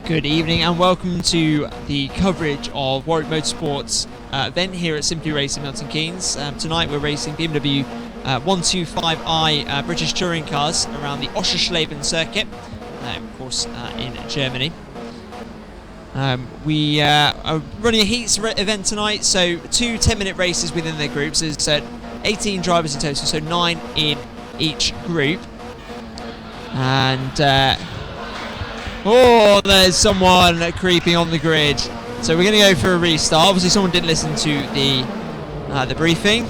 Good evening and welcome to the coverage of Warwick Motorsport's event here at Simply Racing Milton Keynes. Tonight we're racing BMW 125i British touring cars around the Oschersleben circuit, of course in Germany. We are running a heats event tonight, so 2 10-minute races within their groups. There's 18 drivers in total, so 9 in each group. And oh, there's someone creeping on the grid. So we're going to go for a restart. Obviously someone didn't listen to the briefing.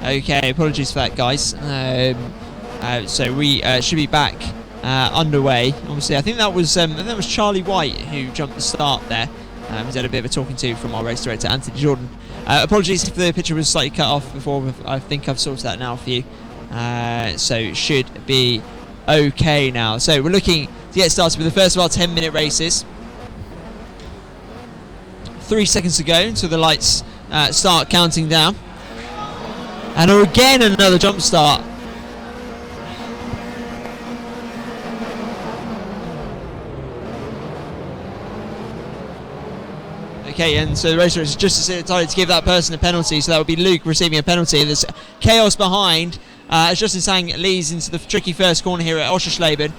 Okay, apologies for that, guys. So we should be back underway. Obviously, I think that was Charlie White who jumped the start there. He's had a bit of a talking to from our race director, Anthony Jordan. Apologies if the picture was slightly cut off before. I think I've sorted that now for you. So it should be okay now. So we're looking to get started with the first of our 10-minute races. 3 seconds to go until the lights start counting down. And again another jump start. Okay, and so the racer has just decided to give that person a penalty, so that would be Luke receiving a penalty. There's chaos behind as Justin Sang leads into the tricky first corner here at Oschersleben.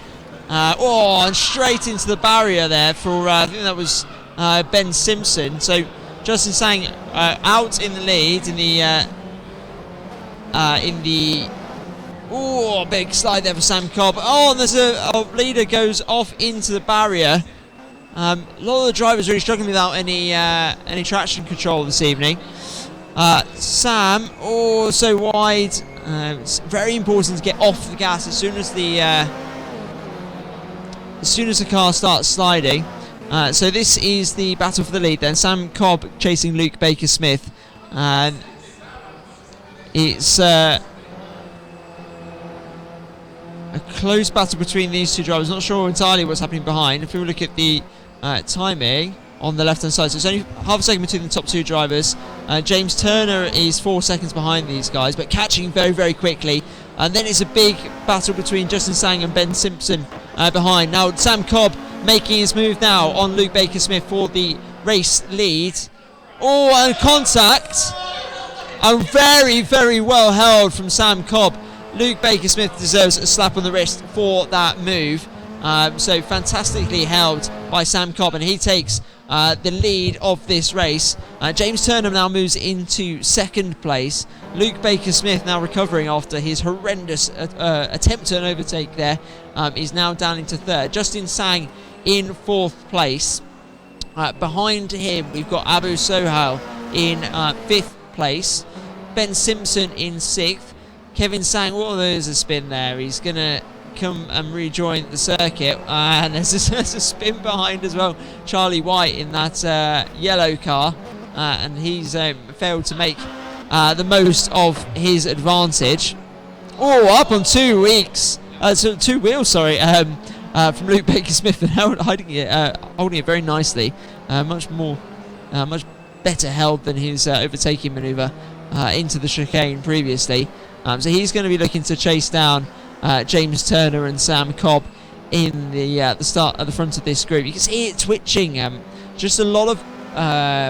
And straight into the barrier there for, I think that was Ben Simpson. So Justin Sang out in the lead in the big slide there for Sam Cobb. And there's a leader goes off into the barrier. A lot of the drivers really struggling without any traction control this evening. Sam, so wide. It's very important to get off the gas as soon as the car starts sliding. So this is the battle for the lead then. Sam Cobb chasing Luke Baker-Smith. And it's a close battle between these two drivers. Not sure entirely what's happening behind. If we look at the timing on the left hand side, so it's only half a second between the top two drivers. James Turner is 4 seconds behind these guys, but catching very, very quickly. And then it's a big battle between Justin Sang and Ben Simpson behind. Now Sam Cobb making his move now on Luke Baker-Smith for the race lead. And contact. And very, very well held from Sam Cobb. Luke Baker-Smith deserves a slap on the wrist for that move. So fantastically held by Sam Cobb, and he takes the lead of this race. James Turner now moves into second place. Luke Baker-Smith, now recovering after his horrendous attempt at an overtake there, is now down into third. Justin Sang in fourth place. Behind him we've got Abu Sohail in fifth place. Ben Simpson in sixth. Kevin Sang, there's a spin there. He's going to come and rejoin the circuit. And there's a spin behind as well. Charlie White in that yellow car. And he's failed to make the most of his advantage. Up on 2 wheels, from Luke Baker-Smith, and holding it very nicely. Much better held than his overtaking manoeuvre into the chicane previously. So he's going to be looking to chase down James Turner and Sam Cobb in the start at the front of this group. You can see it twitching. Just a lot of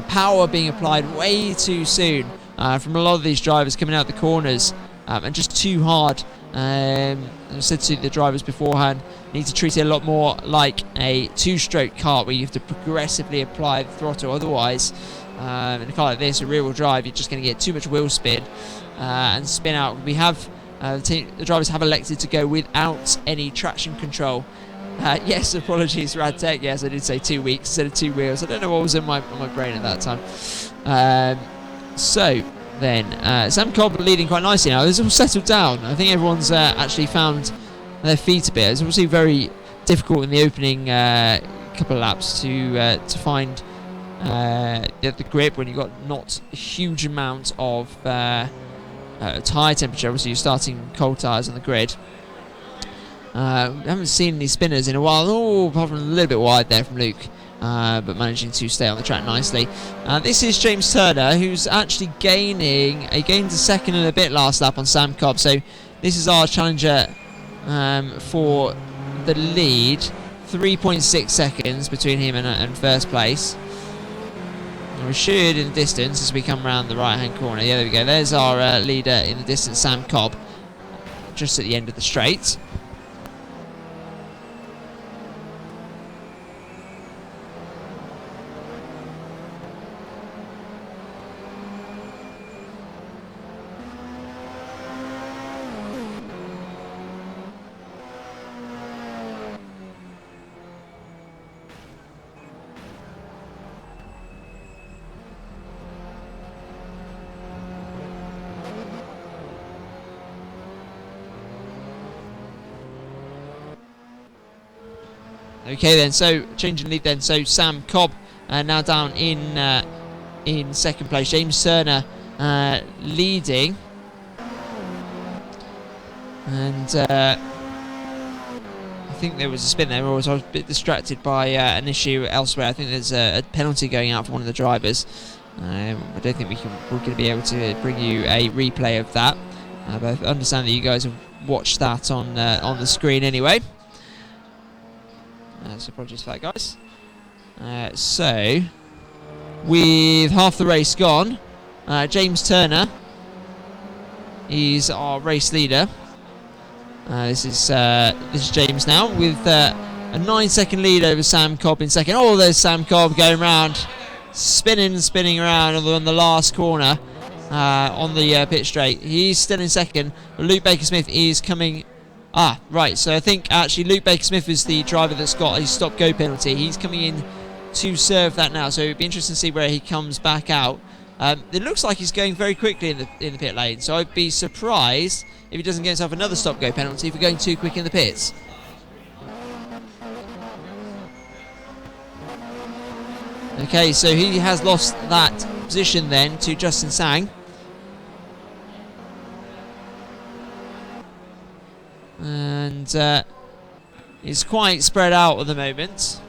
power being applied way too soon from a lot of these drivers coming out the corners, and just too hard. As I said to the drivers beforehand, you need to treat it a lot more like a two-stroke kart where you have to progressively apply the throttle. Otherwise, In a car like this, a rear-wheel drive, you're just going to get too much wheel spin and spin out. We have the drivers have elected to go without any traction control. Yes, apologies, Radtech. Yes, I did say 2 weeks instead of 2 wheels. I don't know what was in my brain at that time. So then, Sam Cobb leading quite nicely now. It's all settled down. I think everyone's actually found their feet a bit. It's obviously very difficult in the opening couple of laps to find the grip when you've got not a huge amount of tyre temperature. Obviously, you're starting cold tyres on the grid. We haven't seen any spinners in a while. Oh, apart from a little bit wide there from Luke, but managing to stay on the track nicely. This is James Turner, who's actually gaining. He gained a second and a bit last lap on Sam Cobb. So this is our challenger for the lead. 3.6 seconds between him and first place. We should in the distance as we come around the right hand corner. Yeah, there we go. There's our leader in the distance, Sam Cobb, just at the end of the straight. Okay then, so changing lead then. So Sam Cobb now down in second place. James Turner leading, and I think there was a spin there. I was a bit distracted by an issue elsewhere. I think there's a penalty going out for one of the drivers. I don't think we're going to be able to bring you a replay of that, but I understand that you guys have watched that on the screen anyway. So apologies for that, guys. So, with half the race gone, James Turner, he's our race leader. This is James now with a 9-second lead over Sam Cobb in second. Oh, there's Sam Cobb going round, spinning around on the last corner on the pit straight. He's still in second. Luke Baker-Smith is coming. Right, so I think actually Luke Baker-Smith is the driver that's got a stop-go penalty. He's coming in to serve that now, so it'd be interesting to see where he comes back out. It looks like he's going very quickly in the pit lane, so I'd be surprised if he doesn't get himself another stop-go penalty for going too quick in the pits. Okay, so he has lost that position then to Justin Sang. And it's quite spread out at the moment.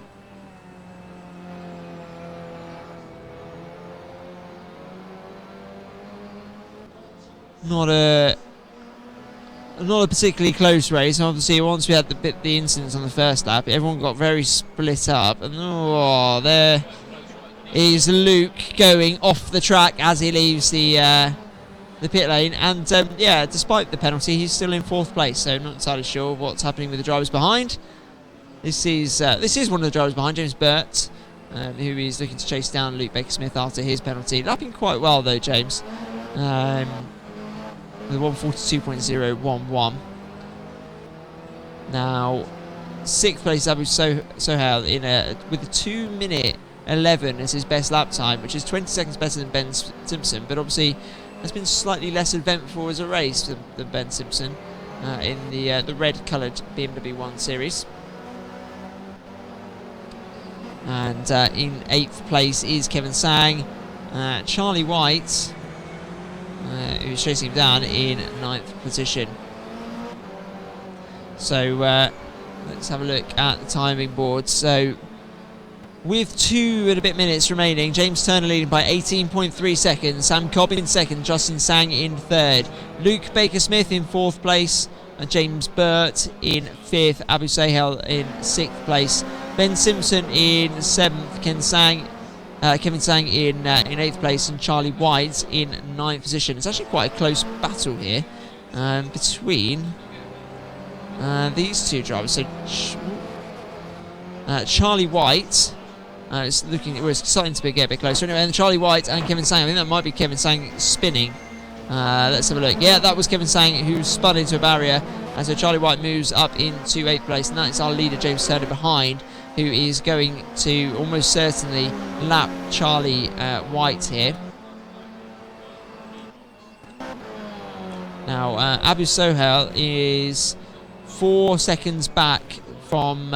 Not a particularly close race. Obviously, once we had the incidents on the first lap, everyone got very split up. And there is Luke going off the track as he leaves the pit lane, and yeah, despite the penalty, he's still in fourth place, so not entirely sure what's happening with the drivers behind. This is one of the drivers behind, James Burt, who is looking to chase down Luke Baker-Smith after his penalty. Lapping quite well though, James, with 142.011. Now, sixth place Abu Sohail with a 2:11 as his best lap time, which is 20 seconds better than Ben Simpson, but obviously has been slightly less eventful as a race than Ben Simpson in the red-coloured BMW 1 Series. And in 8th place is Kevin Sang. Charlie White, who's chasing him down, in 9th position. So let's have a look at the timing board. So with 2 and a bit minutes remaining, James Turner leading by 18.3 seconds, Sam Cobb in second, Justin Sang in third, Luke Baker-Smith in 4th place, James Burt in 5th, Abu Sohail in 6th place, Ben Simpson in 7th, Kevin Sang in 8th place, and Charlie White in 9th position. It's actually quite a close battle here between these two drivers. So Charlie White It's starting to get a bit closer. Anyway, and Charlie White and Kevin Sang. I think that might be Kevin Sang spinning. Let's have a look. Yeah, that was Kevin Sang who spun into a barrier. And so Charlie White moves up into 8th place. And that is our leader, James Turner, behind, who is going to almost certainly lap Charlie White here. Now, Abu Sohail is 4 seconds back from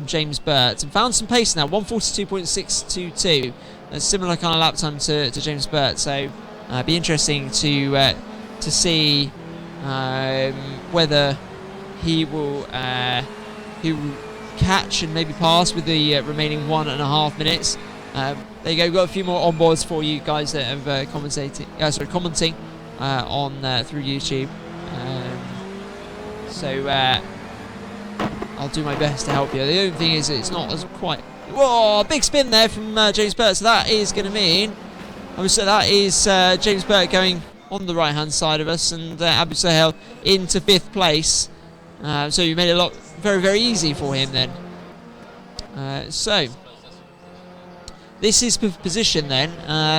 James Burt and found some pace now, 1:42.622. A similar kind of lap time to James Burt. So it'd be interesting to see whether he will catch and maybe pass with the remaining 1.5 minutes. There you go. We've got a few more onboards for you guys that have commenting on through YouTube. So I'll do my best to help you. The only thing is it's not as quite... Whoa, big spin there from James Burt. So that is going to mean... Obviously that is James Burt going on the right-hand side of us, and Abu Sohail into 5th place. So you made it a lot very, very easy for him then. So this is position then.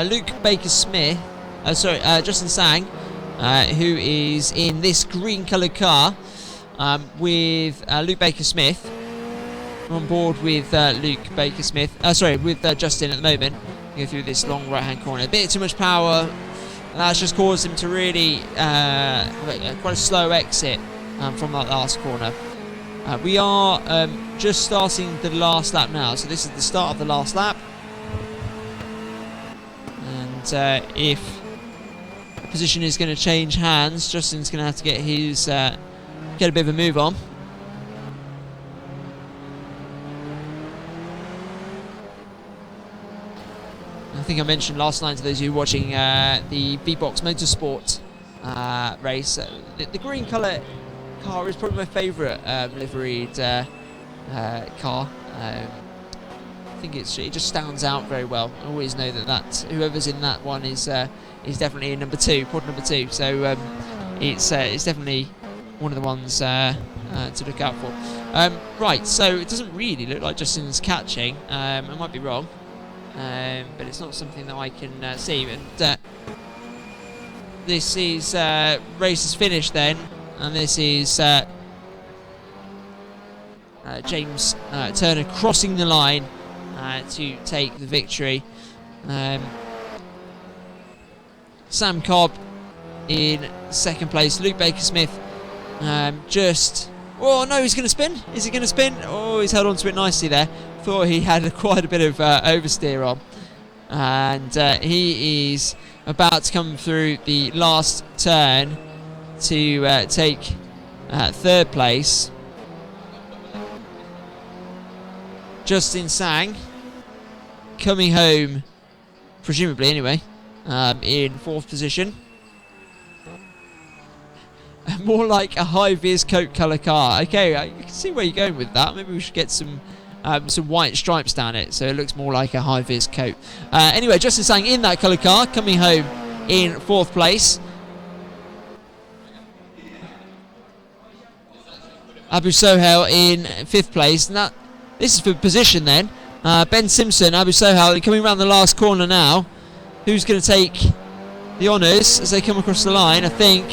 Luke Baker-Smith... Justin Sang, who is in this green-coloured car with Luke Baker-Smith. On board with Luke Baker-Smith. With Justin at the moment. Go through this long right-hand corner. A bit too much power. And that's just caused him to really quite a slow exit from that last corner. We are just starting the last lap now. So this is the start of the last lap. And if position is going to change hands, Justin's going to have to get his get a bit of a move on. I think I mentioned last night to those of you watching the V-Box Motorsport race. The green colour car is probably my favourite liveried car. I think it just stands out very well. I always know that whoever's in that one is definitely in number 2, pod number 2. So it's definitely one of the ones to look out for. Right, so it doesn't really look like Justin's catching. I might be wrong, but it's not something that I can see. And this is race is finished then, and this is James Turner crossing the line to take the victory. Sam Cobb in 2nd place. Luke Baker-Smith just... Oh no, he's going to spin. Is he going to spin? Oh, he's held on to it nicely there. Thought he had quite a bit of oversteer on. And he is about to come through the last turn to take 3rd place. Justin Sang coming home, presumably anyway, in 4th position. More like a high-vis Coke colour car. Okay, I can see where you're going with that. Maybe we should get some white stripes down it, so it looks more like a high-vis Coke. Anyway, Justin Sang in that colour car, coming home in 4th place. Abu Sohail in 5th place. And this is for position then. Ben Simpson, Abu Sohail coming around the last corner now. Who's going to take the honours as they come across the line? I think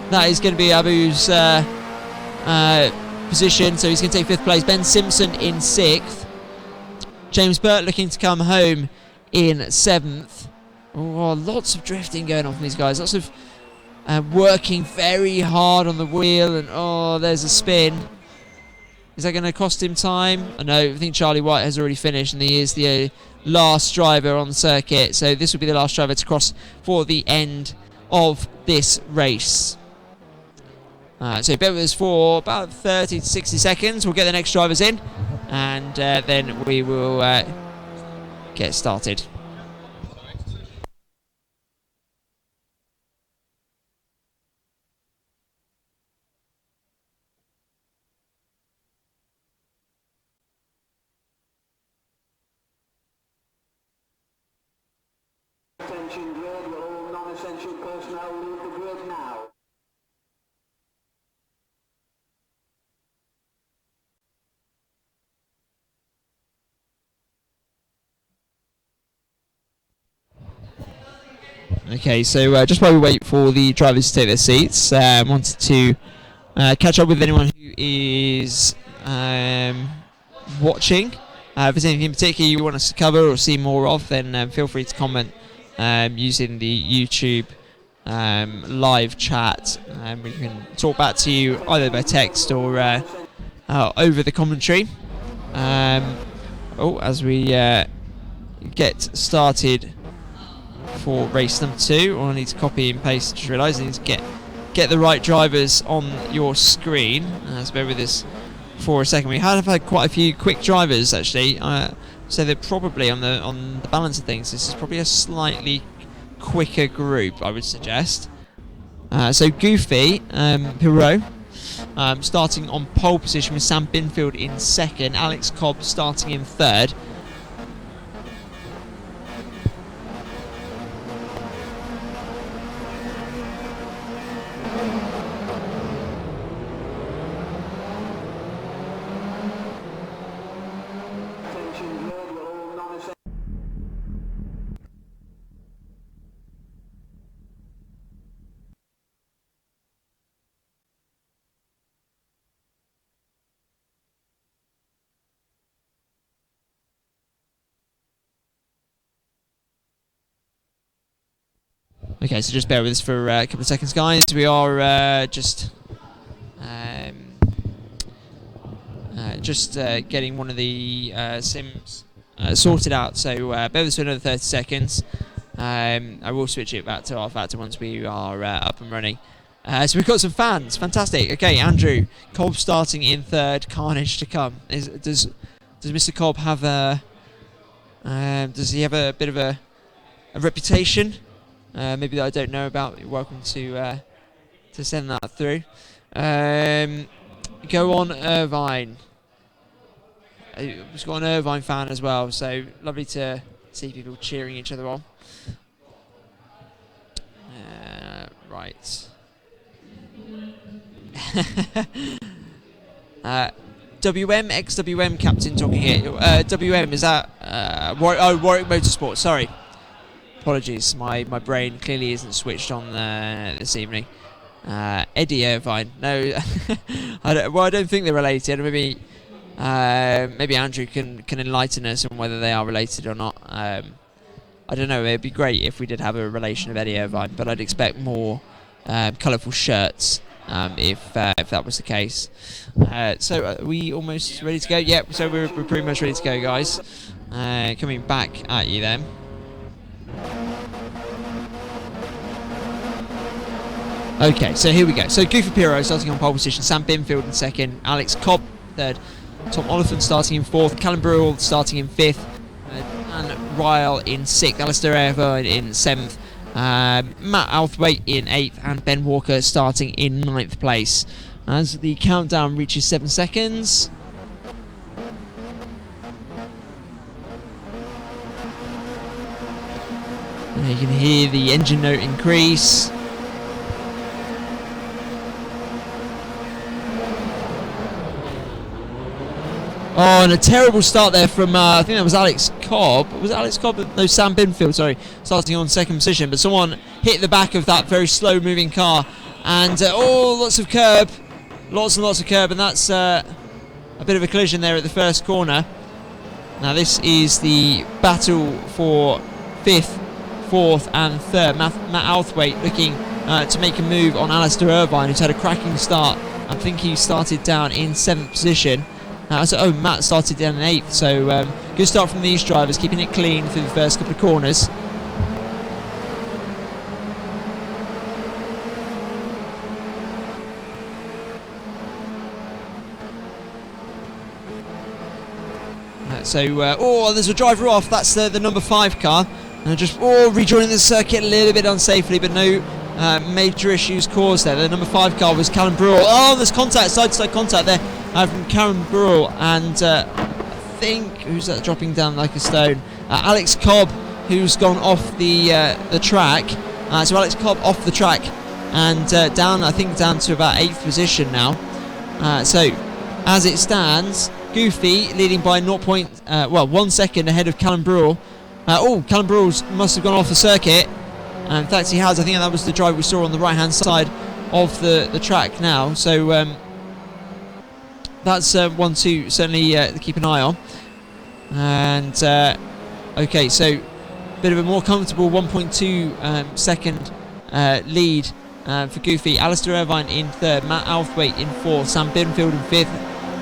that is going to be Abu's position, so he's going to take 5th place. Ben Simpson in 6th. James Burt looking to come home in 7th. Oh, lots of drifting going on from these guys. Lots of working very hard on the wheel, and oh, there's a spin. Is that going to cost him time? I know, I think Charlie White has already finished, and he is the last driver on the circuit, so this will be the last driver to cross for the end of this race. So bear with us for about 30 to 60 seconds. We'll get the next drivers in, and then we will get started. Attention grid, will all non-essential personnel leave the grid now? Okay, so just while we wait for the drivers to take their seats, wanted to catch up with anyone who is watching. If there's anything in particular you want us to cover or see more of, then feel free to comment using the YouTube live chat. We can talk back to you either by text or over the commentary. As we get started for race number 2, all I need to copy and paste. Just realised I need to get the right drivers on your screen. So bear with us for a second. We have had quite a few quick drivers actually, so they're probably on the balance of things. This is probably a slightly quicker group, I would suggest. So Goofy Pirot starting on pole position with Sam Binfield in second, Alex Cobb starting in third. Okay, so just bear with us for a couple of seconds, guys. We are just getting one of the sims sorted out. So bear with us for another 30 seconds. I will switch it back to R Factor once we are up and running. So we've got some fans. Fantastic. Okay, Andrew Cobb starting in third. Carnage to come. Does Mr. Cobb have a? Does he have a bit of a reputation? Maybe that I don't know about. You're welcome to send that through. Go on, Irvine. We've got an Irvine fan as well, so lovely to see people cheering each other on. Right. WM, ex-WM captain talking here. WM, is that Warwick Motorsport, sorry. Apologies, my brain clearly isn't switched on this evening. Eddie Irvine, no, I don't think they're related. Maybe Andrew can enlighten us on whether they are related or not. I don't know. It'd be great if we did have a relation of Eddie Irvine, but I'd expect more colourful shirts if that was the case. So are we almost ready to go? Yep. So we're pretty much ready to go, guys. Coming back at you then. Okay, so here we go. So Goofy Pirot starting on pole position, Sam Binfield in second, Alex Cobb third, Tom Oliphant starting in fourth, Callum Brewell starting in fifth, and Ryle in sixth, Alistair Irvine in seventh, Matt Althwaite in eighth, and Ben Walker starting in ninth place. As the countdown reaches 7 seconds. And you can hear the engine note increase. Oh, and a terrible start there from, I think that was Alex Cobb. Was it Alex Cobb? No, Sam Binfield, sorry. Starting on second position. But someone hit the back of that very slow-moving car. And, lots of curb. Lots and lots of curb. And that's a bit of a collision there at the first corner. Now, this is the battle for fifth, fourth, and third. Matt Althwaite looking to make a move on Alistair Irvine, who's had a cracking start. I think he started down in 7th position. Matt started down in 8th, so good start from these drivers, keeping it clean through the first couple of corners. There's a driver off. That's the number 5 car, and just rejoining the circuit a little bit unsafely, but no major issues caused there. The number 5 car was Callum Brewell. Oh, there's contact, side-to-side contact there from Callum Brewell, and I think who's that dropping down like a stone? Alex Cobb, who's gone off the track. So Alex Cobb off the track and down to about 8th position now. So as it stands, Goofy leading by 1 second ahead of Callum Brewell. Callum Brewell must have gone off the circuit. In fact, he has. I think that was the driver we saw on the right-hand side of the track now. So that's one to certainly keep an eye on. And okay, so bit of a more comfortable 1.2 second lead for Goofy. Alistair Irvine in third, Matt Althwaite in fourth, Sam Binfield in fifth,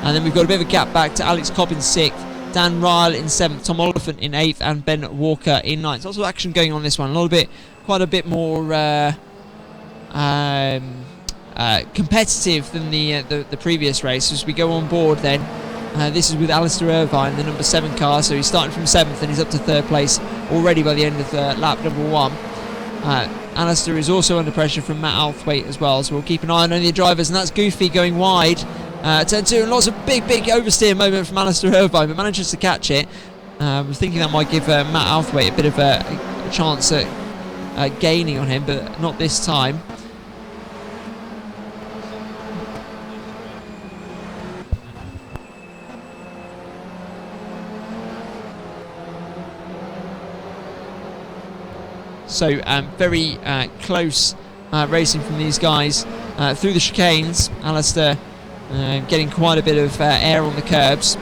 and then we've got a bit of a gap back to Alex Cobb in sixth, Dan Ryle in seventh, Tom Oliphant in eighth, and Ben Walker in ninth. Lots of action going on this one. Quite a bit more competitive than the previous race. As we go on board, then this is with Alistair Irvine, the number 7 car. So he's starting from 7th and he's up to 3rd place already by the end of lap number 1. Alistair is also under pressure from Matt Althwaite as well, so we'll keep an eye on the drivers, and that's Goofy going wide. Turn 2, and lots of big oversteer moment from Alistair Irvine, but manages to catch it. I was thinking that might give Matt Althwaite a bit of a chance at gaining on him, but not this time. So very close racing from these guys through the chicanes. Alistair getting quite a bit of air on the curbs.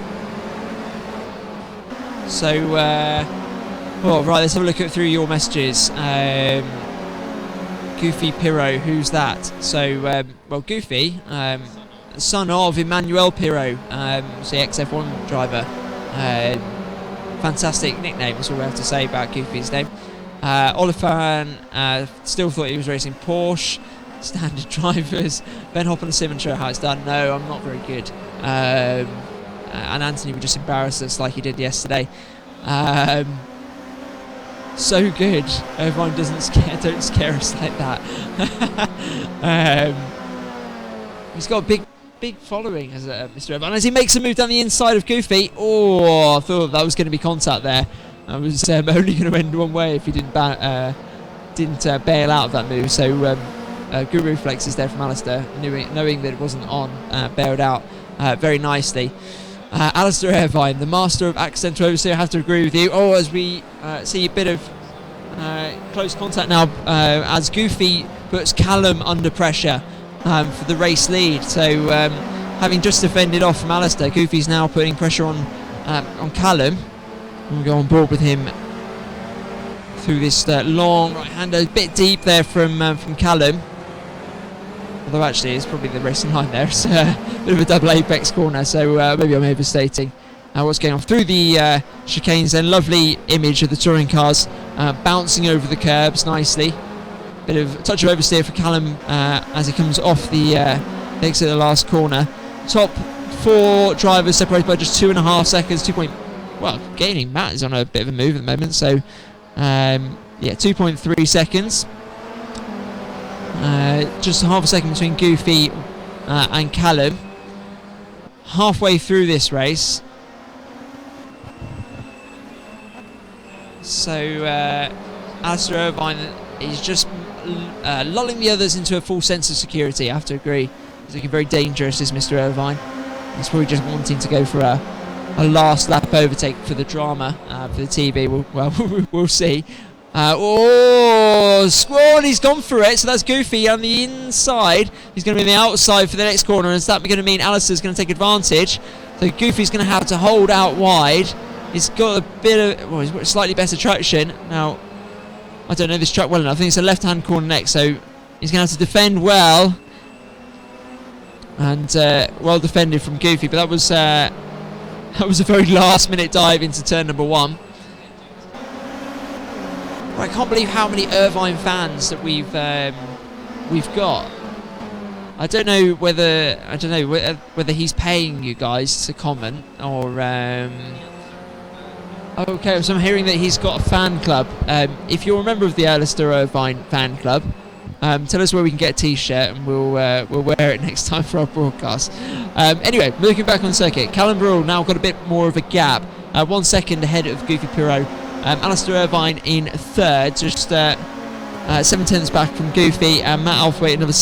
So, well, right, let's have a look through your messages. Goofy Pirro, who's that? So, well, Goofy, son of Emmanuel Pirro, the XF1 driver. Fantastic nickname, that's all we have to say about Goofy's name. Oliphant still thought he was racing Porsche. Standard drivers. Ben Hopp and Simon show how it's done. No, I'm not very good. And Anthony would just embarrass us like he did yesterday. So good. Everyone don't scare us like that. He's got a big following as Mr. Irvine. As he makes a move down the inside of Goofy. Oh, I thought that was going to be contact there. I was only going to end one way if he didn't bail out of that move. So good reflexes there from Alistair, knowing that it wasn't on, bailed out very nicely. Alistair Irvine, the master of accidental oversteer, I have to agree with you. Oh, as we see a bit of close contact now as Goofy puts Callum under pressure for the race lead. So having just defended off from Alistair, Goofy's now putting pressure on Callum. We'll go on board with him through this long right-hander, a bit deep there from Callum. Although actually it's probably the racing line there. It's a bit of a double apex corner, so maybe I'm overstating what's going on. Through the chicanes, then lovely image of the touring cars bouncing over the curbs nicely. Bit of touch of oversteer for Callum as he comes off the exit of the last corner. Top 4 drivers separated by just 2.5 seconds. Well, gaining Matt is on a bit of a move at the moment, so yeah, 2.3 seconds. Just half a second between Goofy and Callum. Halfway through this race. So Alistair Irvine is just lulling the others into a full sense of security, I have to agree. He's looking very dangerous, is Mr. Irvine. He's probably just wanting to go for a last lap overtake for the drama, for the TV. We'll see. Squall, he's gone for it, so that's Goofy on the inside. He's going to be on the outside for the next corner, and is that going to mean Alistair's going to take advantage? So Goofy's going to have to hold out wide. He's got a bit of, he's got slightly better traction. Now, I don't know this track well enough. I think it's a left-hand corner next, so he's going to have to defend well. And well defended from Goofy, but that was a very last-minute dive into turn number 1. I can't believe how many Irvine fans that we've got. I don't know whether he's paying you guys to comment or. Okay, so I'm hearing that he's got a fan club. If you're a member of the Alistair Irvine fan club, tell us where we can get a T-shirt, and we'll wear it next time for our broadcast. Anyway, looking back on the circuit, Callum Burrell now got a bit more of a gap, 1 second ahead of Goofy Pirro. Alistair Irvine in third, just 7 tenths back from Goofy, and Matt Althwaite another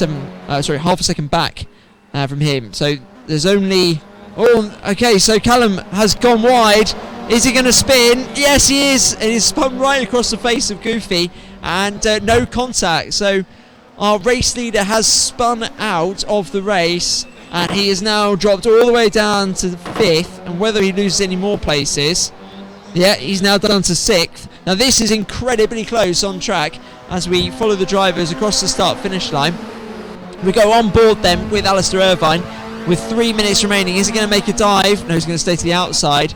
half a second back from him. So there's only. Oh, okay. So Callum has gone wide. Is he going to spin? Yes, he is. And he's spun right across the face of Goofy, and no contact. So our race leader has spun out of the race, and he is now dropped all the way down to 5th. And whether he loses any more places, yeah, he's now down to 6th. Now this is incredibly close on track as we follow the drivers across the start-finish line. We go on board then with Alistair Irvine with 3 minutes remaining. Is he going to make a dive? No, he's going to stay to the outside.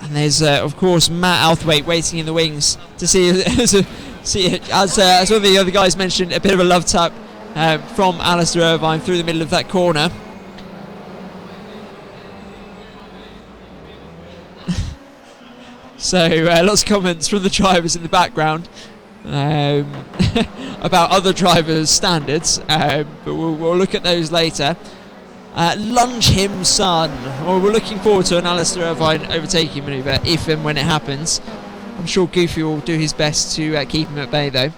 And there's, of course, Matt Outhwaite waiting in the wings to see, as one of the other guys mentioned, a bit of a love tap from Alistair Irvine through the middle of that corner. So lots of comments from the drivers in the background about other drivers' standards, but we'll look at those later. Lunge him, son. Well, we're looking forward to an Alistair Irvine overtaking manoeuvre if and when it happens. I'm sure Goofy will do his best to keep him at bay though.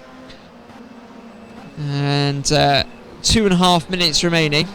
And 2.5 minutes remaining.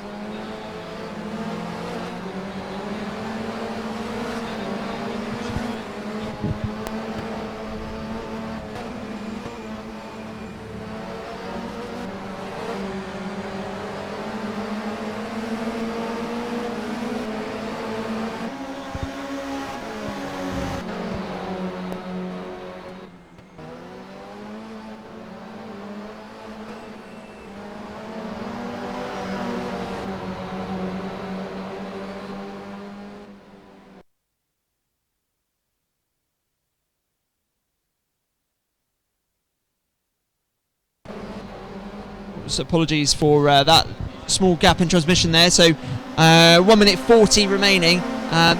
So apologies for that small gap in transmission there. So 1 minute 40 remaining.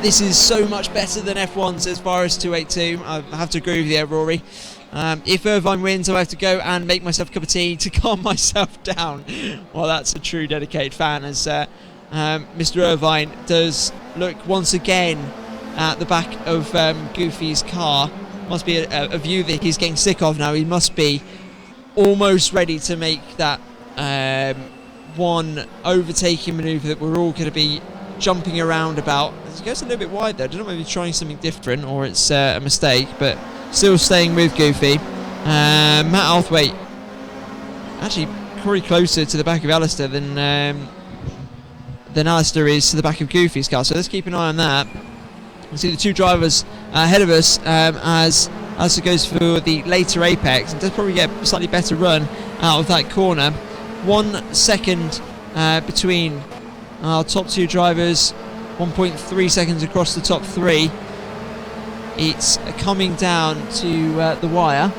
This is so much better than F1's as far as 282. I have to agree with you there, Rory. If Irvine wins, I'll have to go and make myself a cup of tea to calm myself down. Well, that's a true dedicated fan, as Mr. Irvine does look once again at the back of Goofy's car. Must be a view that he's getting sick of now. He must be almost ready to make that one overtaking manoeuvre that we're all going to be jumping around about. He goes a little bit wide there. I don't know whether he's trying something different or it's a mistake, but still staying with Goofy. Matt Outhwaite actually probably closer to the back of Alistair than Alistair is to the back of Goofy's car, so let's keep an eye on that. We see the two drivers ahead of us as Alistair goes for the later apex and does probably get a slightly better run out of that corner. 1 second between our top two drivers, 1.3 seconds across the top three. It's coming down to the wire.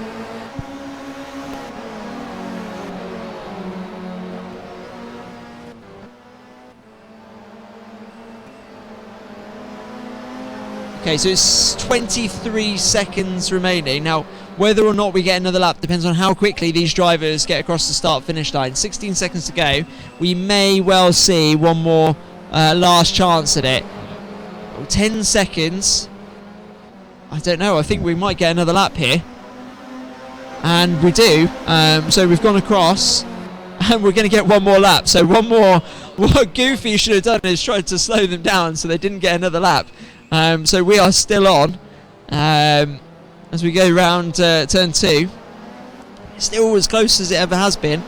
Okay, so it's 23 seconds remaining. Now, whether or not we get another lap depends on how quickly these drivers get across the start-finish line. 16 seconds to go. We may well see one more last chance at it. 10 seconds. I don't know. I think we might get another lap here. And we do. So we've gone across. And we're going to get one more lap. So one more. What Goofy should have done is tried to slow them down so they didn't get another lap. So we are still on as we go round turn 2. Still as close as it ever has been.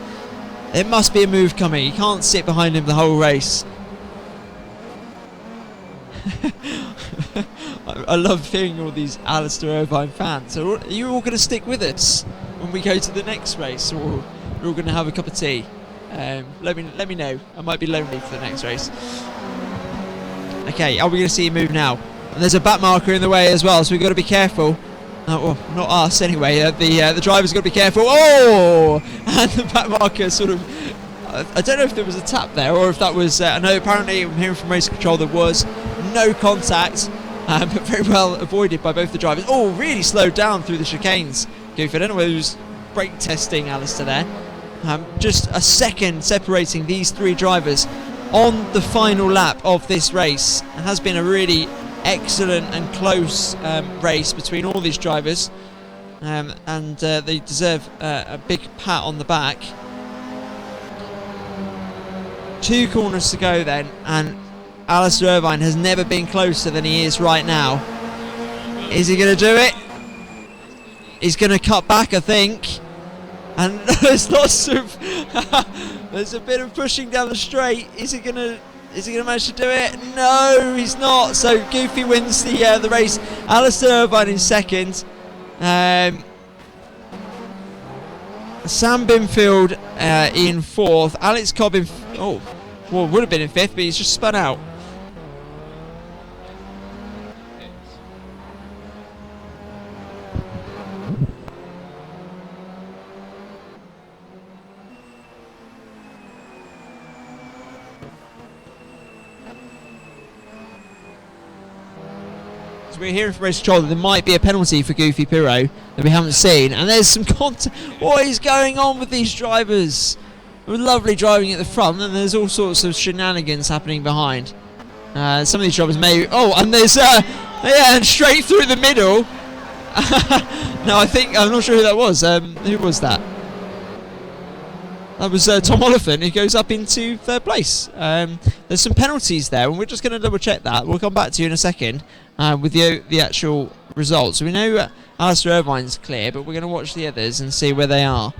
There must be a move coming. You can't sit behind him the whole race. I love hearing all these Alistair Irvine fans. So are you all going to stick with us when we go to the next race, or we're all going to have a cup of tea? Let me know. I might be lonely for the next race. Okay, are we going to see a move now? And there's a back marker in the way as well, so we've got to be careful. Well, not us anyway. The driver's got to be careful. Oh! And the back marker sort of... I don't know if there was a tap there or if that was... I know apparently I'm hearing from race control there was no contact, but very well avoided by both the drivers. Oh, really slowed down through the chicanes. Goofy, I don't know whether he was brake testing Alistair there. Just a second separating these three drivers on the final lap of this race. It has been a really excellent and close race between all these drivers, and they deserve a big pat on the back. 2 corners to go then, and Alistair Irvine has never been closer than he is right now. Is he going to do it? He's going to cut back, I think. And there's lots of there's a bit of pushing down the straight. Is he going to manage to do it? No, he's not. So Goofy wins the race. Alistair Irvine in second. Sam Binfield in fourth. Alex Cobb in would have been in fifth, but he's just spun out. So we're hearing from race control that there might be a penalty for Goofy Pirro that we haven't seen, and there's some content. What is going on with these drivers? We're lovely driving at the front, and there's all sorts of shenanigans happening behind. Some of these drivers may. And there's and straight through the middle. No, I'm not sure who that was. Who was that? That was Tom Oliphant, who goes up into third place. There's some penalties there, and we're just going to double check that. We'll come back to you in a second with the actual results. So we know Alistair Irvine's clear, but we're going to watch the others and see where they are.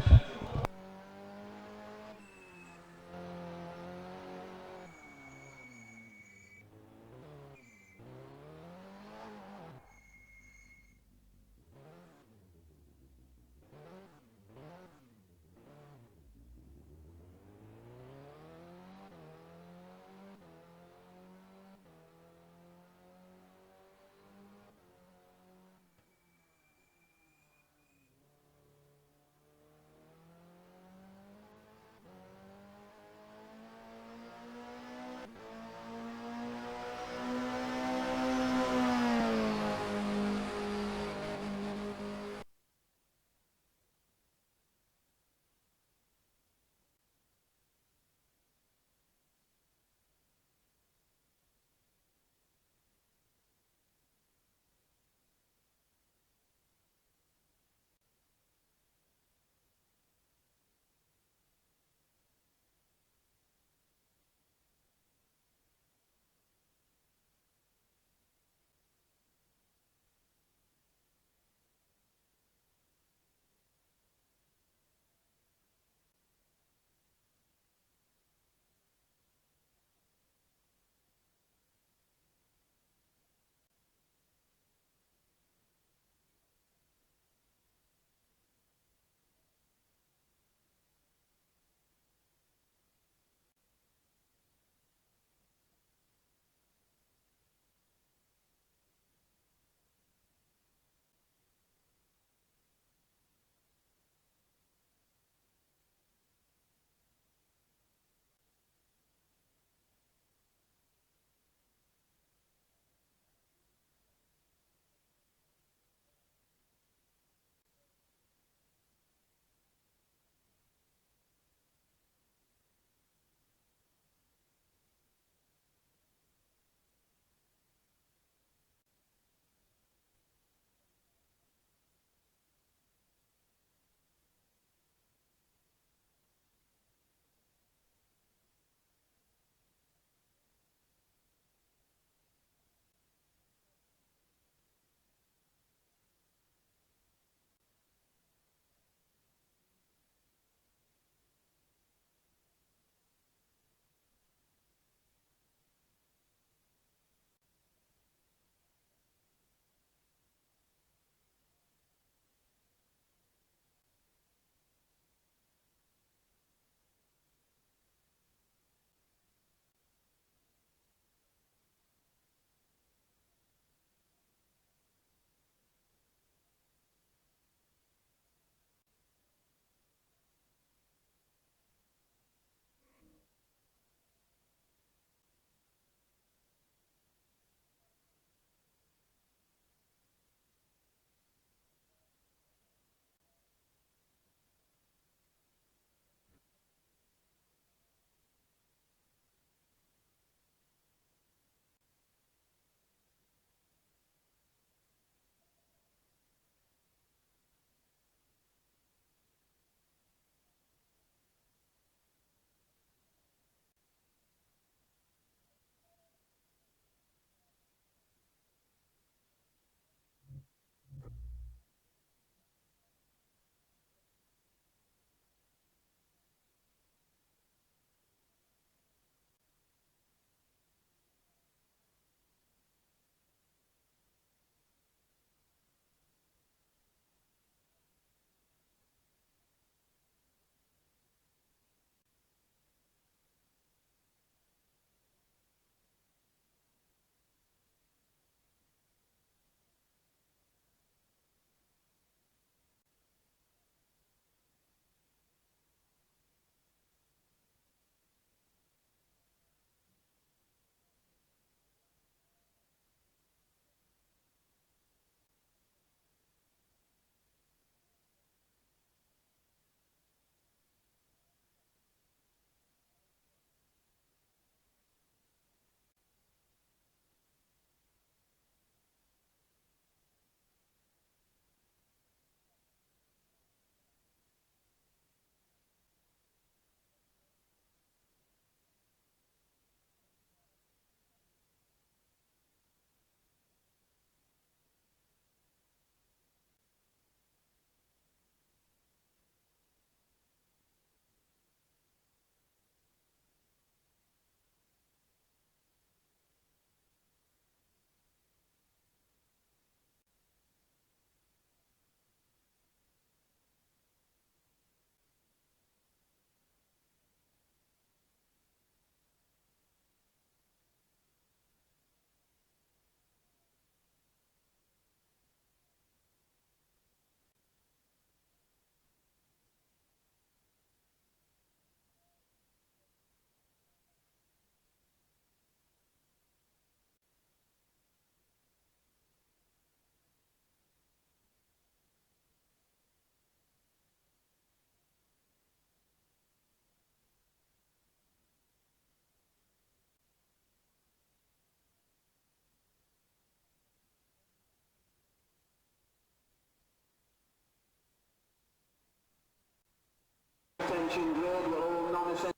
pension grade were all non-essential.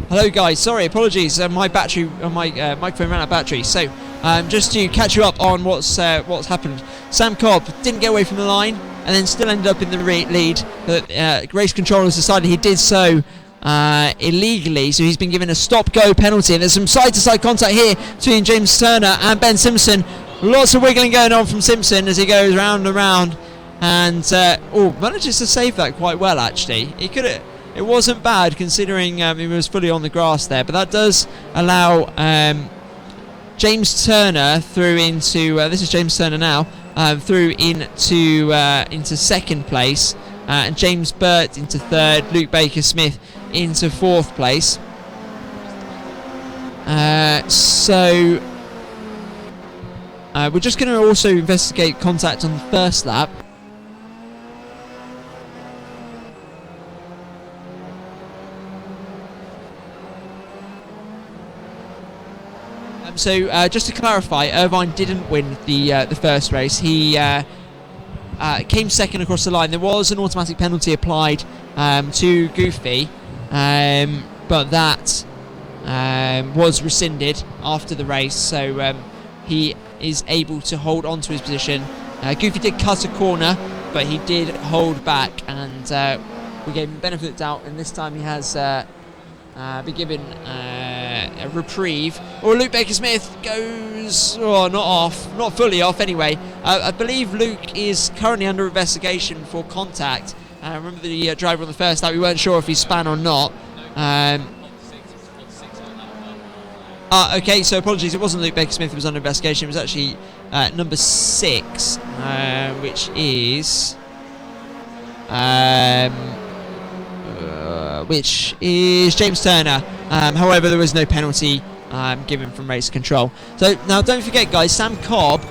Hello guys, sorry, apologies, my battery, my microphone ran out of battery. So, just to catch you up on what's happened. Sam Cobb didn't get away from the line, and then still ended up in the lead. But race controllers decided he did so illegally, so he's been given a stop-go penalty. And there's some side-to-side contact here between James Turner and Ben Simpson. Lots of wiggling going on from Simpson as he goes round and round, and manages to save that quite well. Actually, he could have. It wasn't bad considering he was fully on the grass there, but that does allow James Turner through into this is James Turner now through into second place, and James Burt into third, Luke Baker Smith into fourth place. So we're just going to also investigate contact on the first lap. So just to clarify, Irvine didn't win the first race. He came second across the line. There was an automatic penalty applied to Goofy, but that was rescinded after the race. So he is able to hold on to his position. Goofy did cut a corner, but he did hold back, and we gave him the benefit of the doubt. And this time he has been given a reprieve. Luke Baker Smith goes not fully off anyway. I believe Luke is currently under investigation for contact. Remember the driver on the first lap, we weren't sure if he span or not. Okay, so apologies, it wasn't Luke Baker Smith who was under investigation. It was actually number 6, which is James Turner. However, there was no penalty given from race control. So now don't forget guys, Sam Cobb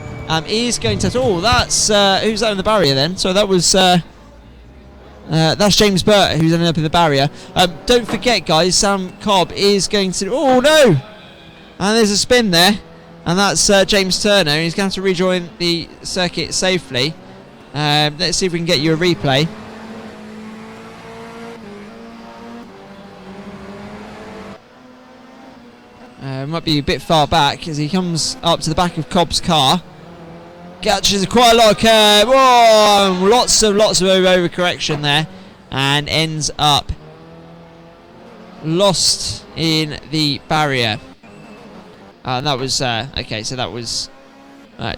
is going to... that's who's that in the barrier then? So that was that's James Burt who's ended up in the barrier. Don't forget guys, Sam Cobb is going to... no! And there's a spin there, and that's James Turner. He's going to have to rejoin the circuit safely. Let's see if we can get you a replay. Might be a bit far back as he comes up to the back of Cobb's car. Catches quite a lot of curve. Whoa, lots of overcorrection there, and ends up lost in the barrier. And that was okay. So that was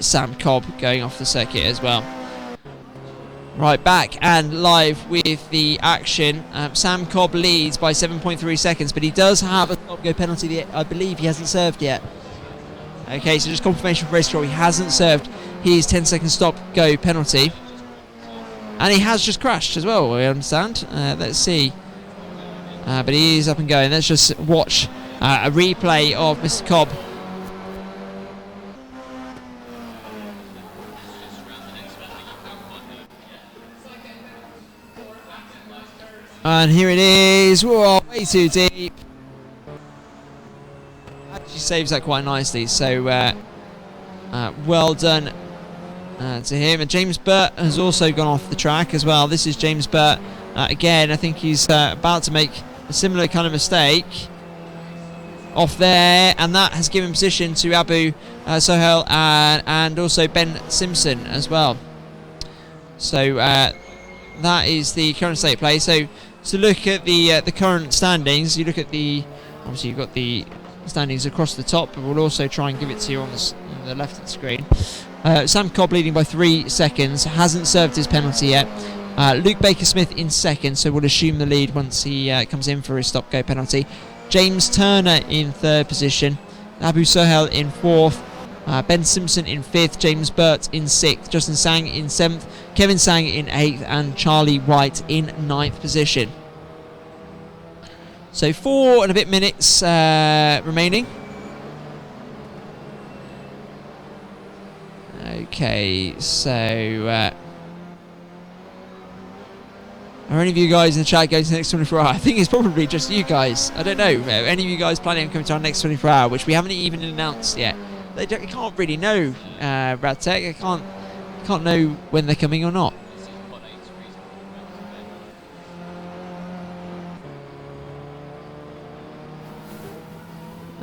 Sam Cobb going off the circuit as well. Right, back and live with the action. Sam Cobb leads by 7.3 seconds, but he does have a stop-go penalty that I believe he hasn't served yet. Okay, so just confirmation for race control, he hasn't served his 10-second stop-go penalty. And he has just crashed as well, I understand. Let's see. But he is up and going. Let's just watch a replay of Mr. Cobb. And here it is. Whoa, way too deep. Actually saves that quite nicely. So well done to him. And James Burt has also gone off the track as well. This is James Burt. Again, I think he's about to make a similar kind of mistake off there, and that has given position to Abu Sohail and also Ben Simpson as well. So that is the current state of play. So to look at the current standings, you look at obviously you've got the standings across the top, but we'll also try and give it to you on the left of the screen. Sam Cobb leading by 3 seconds, hasn't served his penalty yet. Luke Baker-Smith in second, so we'll assume the lead once he comes in for his stop-go penalty. James Turner in third position, Abu Sohail in fourth, Ben Simpson in fifth, James Burt in sixth, Justin Sang in seventh, Kevin Sang in eighth, and Charlie White in ninth position. So 4 and a bit minutes remaining. Okay, so are any of you guys in the chat going to the next 24 hour? I think it's probably just you guys. I don't know. Any of you guys planning on coming to our next 24 hour, which we haven't even announced yet? You can't really know, Radtech. I can't know when they're coming or not.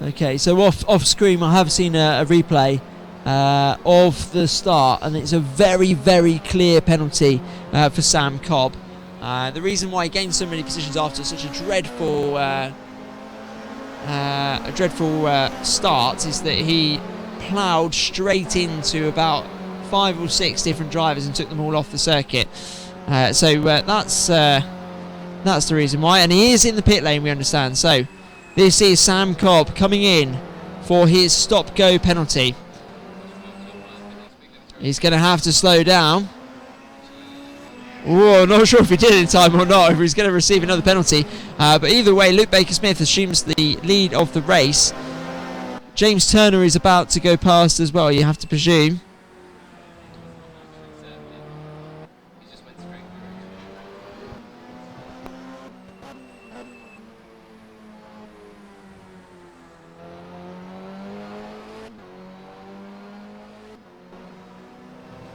Okay, so off screen I have seen a replay of the start, and it's a very, very clear penalty for Sam Cobb. The reason why he gained so many positions after such a dreadful start is that he ploughed straight into about 5 or 6 different drivers and took them all off the circuit. So that's the reason why, and he is in the pit lane, we understand. So this is Sam Cobb coming in for his stop-go penalty. He's going to have to slow down. Oh, not sure if he did in time or not, if he's going to receive another penalty. But either way, Luke Baker-Smith assumes the lead of the race. James Turner is about to go past as well, you have to presume.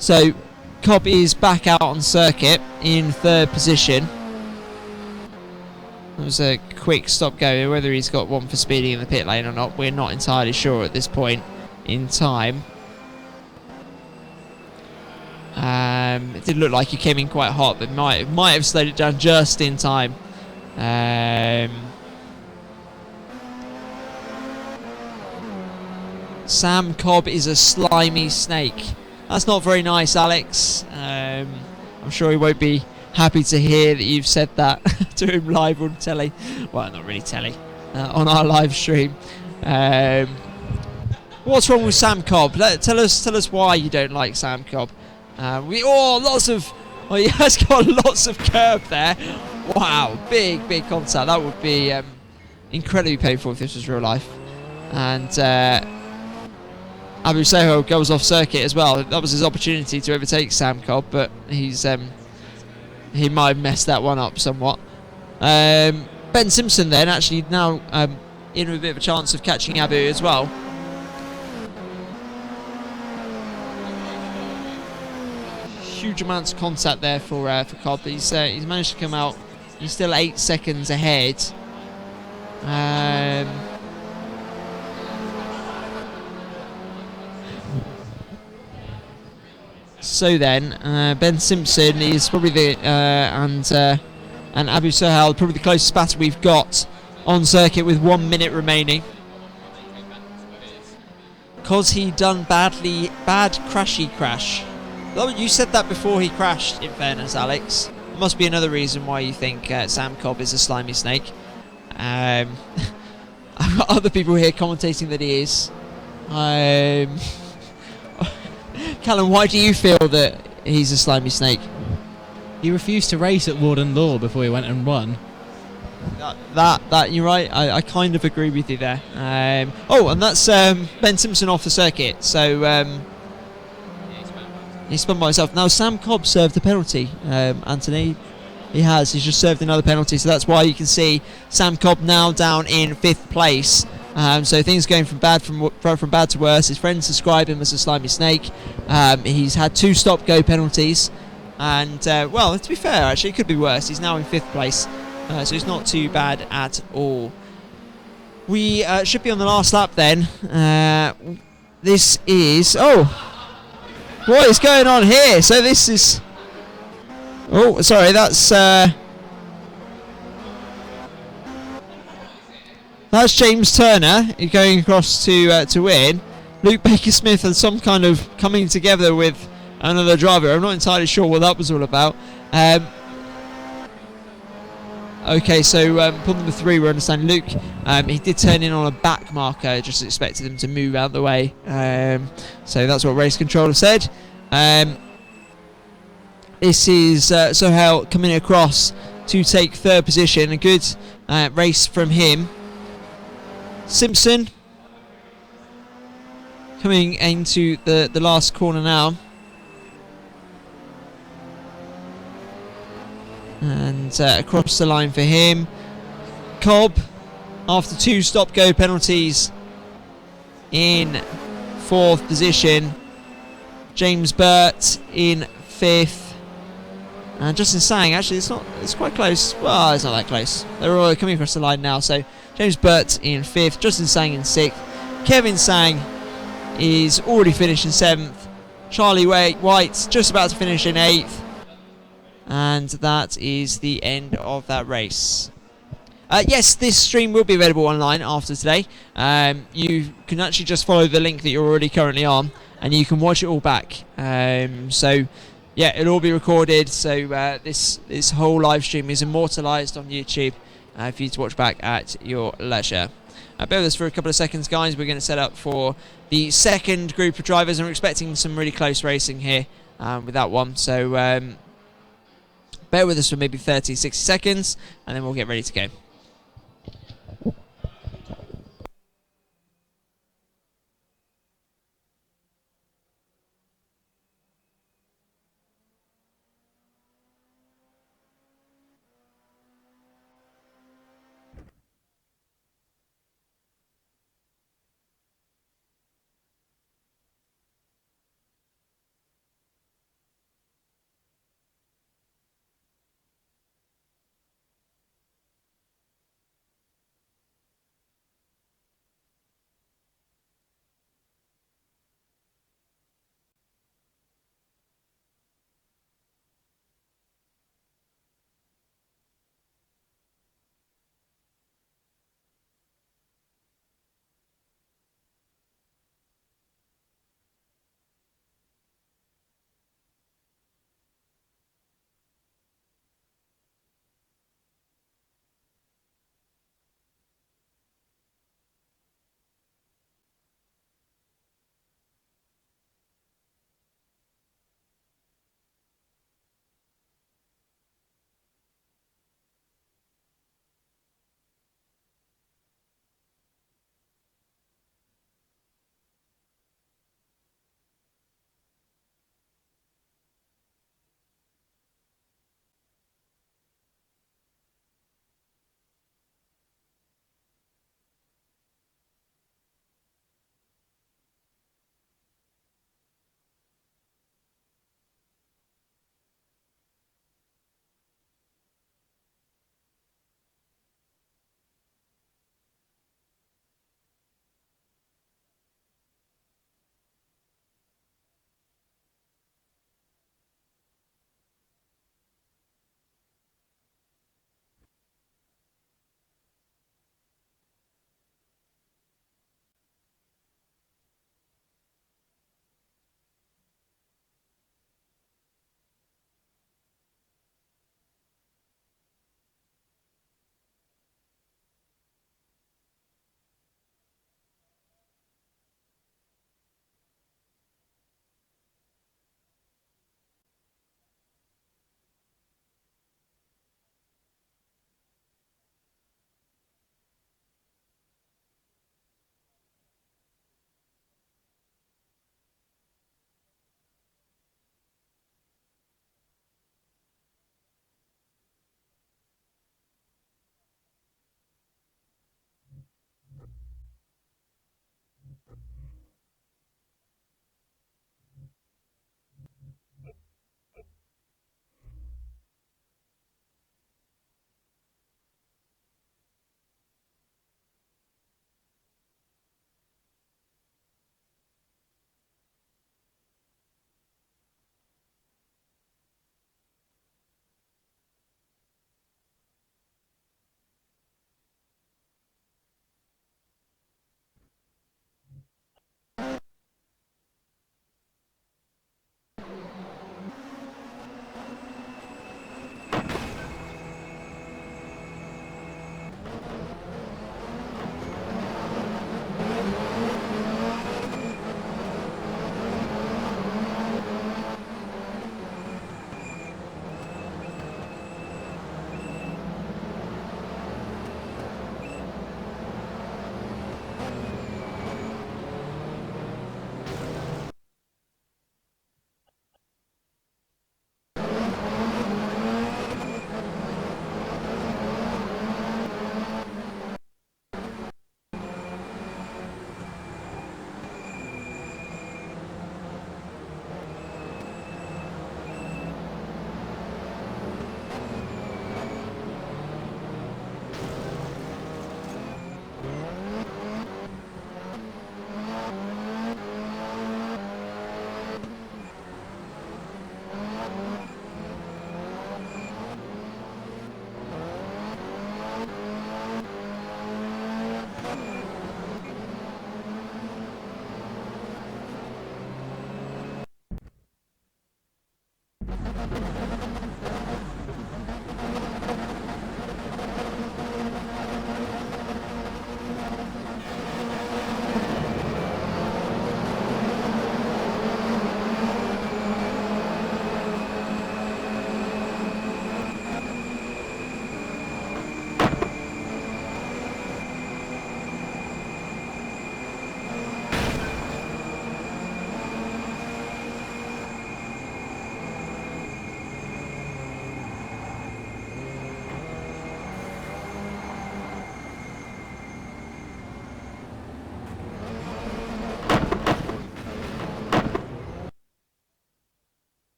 So Cobb is back out on circuit in third position. It was a quick stop go. Whether he's got one for speeding in the pit lane or not, we're not entirely sure at this point in time. It did look like he came in quite hot, but might have slowed it down just in time. Sam Cobb is a slimy snake. That's not very nice, Alex. I'm sure he won't be happy to hear that you've said that to him live on telly. Well, not really telly. On our live stream. What's wrong with Sam Cobb? Tell us why you don't like Sam Cobb. He has got lots of curb there. Wow, big contact. That would be incredibly painful if this was real life. And Abu Sohail goes off circuit as well. That was his opportunity to overtake Sam Cobb, but he might have messed that one up somewhat. Ben Simpson then actually now in with a bit of a chance of catching Abu as well. Huge amounts of contact there for Cobb. He's managed to come out. He's still 8 seconds ahead. So then, Ben Simpson is probably and Abu Sohail probably the closest battle we've got on circuit with 1 minute remaining. Cause he done bad crashy crash. Well, you said that before he crashed, in fairness, Alex. There must be another reason why you think Sam Cobb is a slimy snake. I've got other people here commentating that he is. Callum, why do you feel that he's a slimy snake? He refused to race at Warden Law before he went and won. That you're right. I kind of agree with you there. And that's Ben Simpson off the circuit. So he spun by himself. Now Sam Cobb served the penalty. Anthony, he has. He's just served another penalty. So that's why you can see Sam Cobb now down in 5th place. So things going from bad to worse. His friends describe him as a slimy snake. He's had 2 stop-go penalties, and well, to be fair, actually, it could be worse. He's now in 5th place, so it's not too bad at all. We should be on the last lap then. This is what is going on here? So this is that's James Turner going across to win. Luke Baker-Smith and some kind of coming together with another driver. I'm not entirely sure what that was all about. Okay, so pull number 3, we understand Luke. He did turn in on a back marker, just expected him to move out of the way. So that's what race control have said. This is Sohail coming across to take 3rd position. A good race from him. Simpson coming into the last corner now. And across the line for him. Cobb, after 2 stop-go penalties, in 4th position. James Burt in 5th. And Justin Sang, actually, it's quite close. Well, it's not that close. They're all coming across the line now. So James Burt in 5th, Justin Sang in 6th. Kevin Sang is already finished in 7th. Charlie White just about to finish in 8th. And that is the end of that race. Yes, this stream will be available online after today. You can actually just follow the link that you're already currently on, and you can watch it all back. So yeah, it'll all be recorded. So this whole live stream is immortalised on YouTube for you to watch back at your leisure. Bear with us for a couple of seconds, guys. We're going to set up for the second group of drivers, and we're expecting some really close racing here with that one. So bear with us for maybe 30, 60 seconds, and then we'll get ready to go.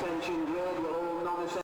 Attention grid, will all non-essential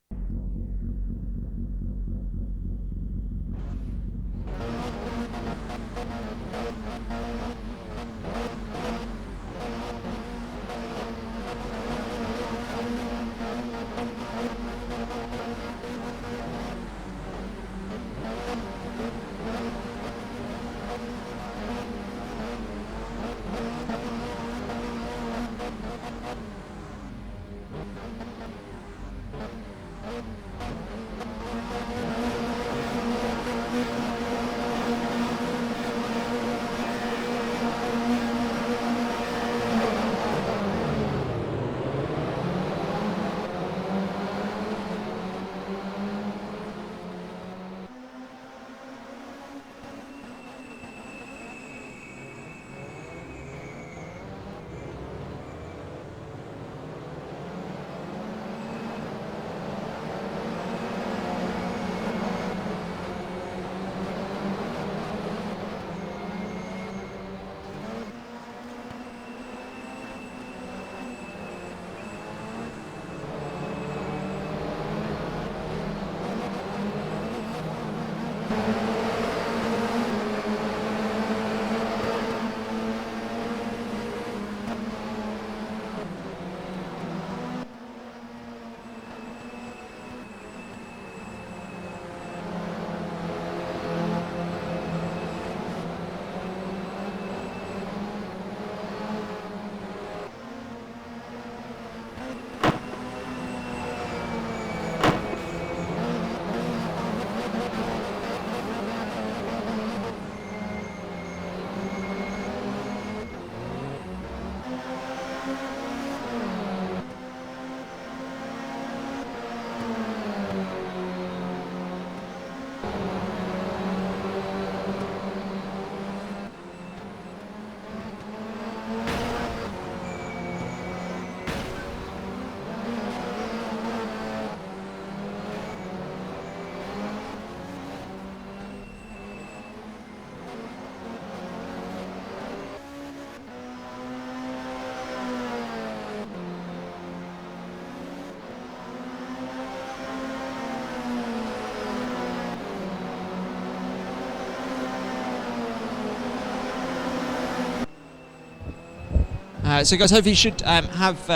So guys, hopefully you should have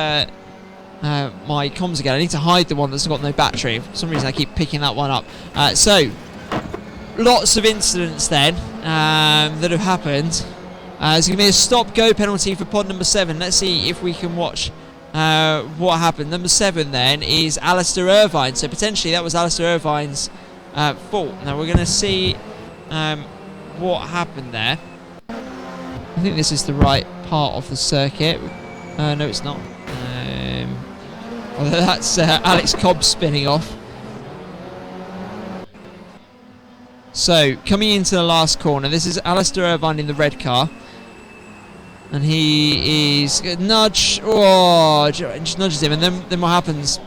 my comms again. I need to hide the one that's got no battery. For some reason I keep picking that one up. So lots of incidents then that have happened. There's going to be a stop-go penalty for pod number 7. Let's see if we can watch what happened. Number 7 then is Alistair Irvine. So potentially that was Alistair Irvine's fault. Now we're going to see what happened there. I think this is the right part of the circuit. No, it's not. Although that's Alex Cobb spinning off. So, coming into the last corner, this is Alistair Irvine in the red car. And he is nudge. Oh, just nudges him, and then what happens?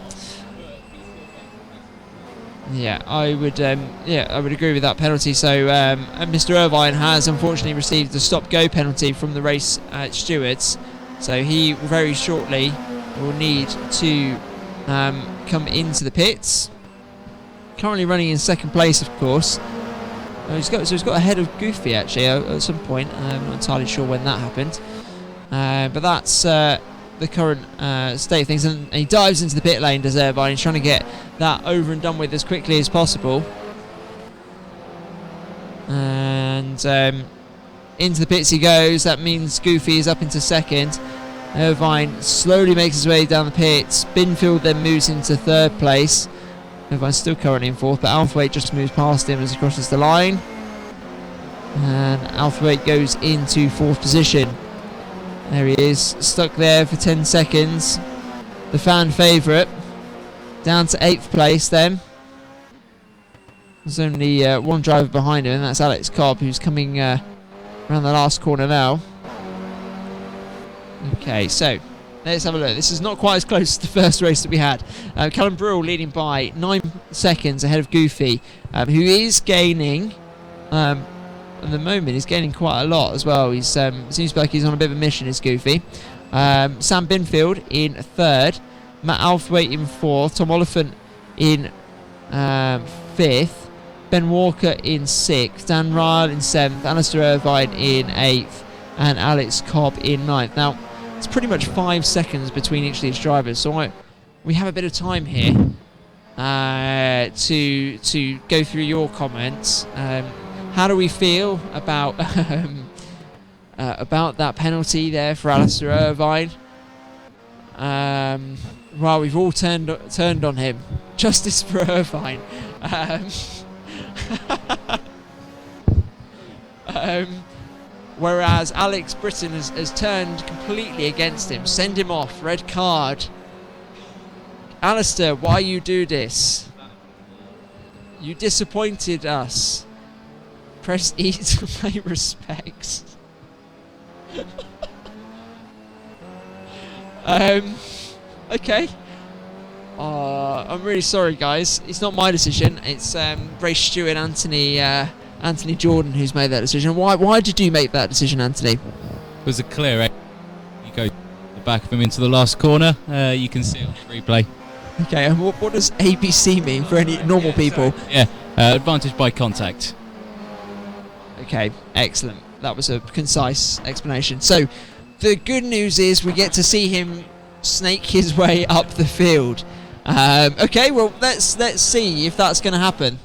Yeah, I would agree with that penalty. So, Mr. Irvine has unfortunately received the stop-go penalty from the race stewards. So he very shortly will need to come into the pits. Currently running in second place, of course. He's got ahead of Goofy actually at some point. I'm not entirely sure when that happened, but that's the current state of things. And he dives into the pit lane, does Irvine. He's trying to get that over and done with as quickly as possible. And into the pits he goes. That means Goofy is up into second. Irvine slowly makes his way down the pits. Binfield then moves into third place. Irvine's still currently in fourth, but Althwaite just moves past him as he crosses the line. And Althwaite goes into fourth position. There he is, stuck there for 10 seconds. The fan favourite. Down to 8th place then. There's only one driver behind him, and that's Alex Cobb, who's coming around the last corner now. Okay, so let's have a look. This is not quite as close as the first race that we had. Callum Brule leading by 9 seconds ahead of Goofy, who is gaining, at the moment, he's gaining quite a lot as well. He's seems like he's on a bit of a mission, is Goofy. Sam Binfield in third, Matt Althwaite in fourth, Tom Oliphant in fifth, Ben Walker in sixth, Dan Ryle in seventh, Alistair Irvine in eighth, and Alex Cobb in ninth. Now, it's pretty much 5 seconds between each of these drivers, so we have a bit of time here to go through your comments. How do we feel about that penalty there for Alistair Irvine? Well, we've all turned on him. Justice for Irvine. Whereas Alex Britton has turned completely against him. Send him off. Red card. Alistair, why you do this? You disappointed us. Press E to pay respects. Okay. I'm really sorry, guys. It's not my decision. It's race steward Anthony Jordan who's made that decision. Why did you make that decision, Anthony? It was a clear. You go the back of him into the last corner. You can see it on the replay. Okay, and what does ABC mean for any normal people? Yeah, advantage by contact. Okay, excellent. That was a concise explanation. So, the good news is we get to see him snake his way up the field. Okay, well, let's see if that's going to happen.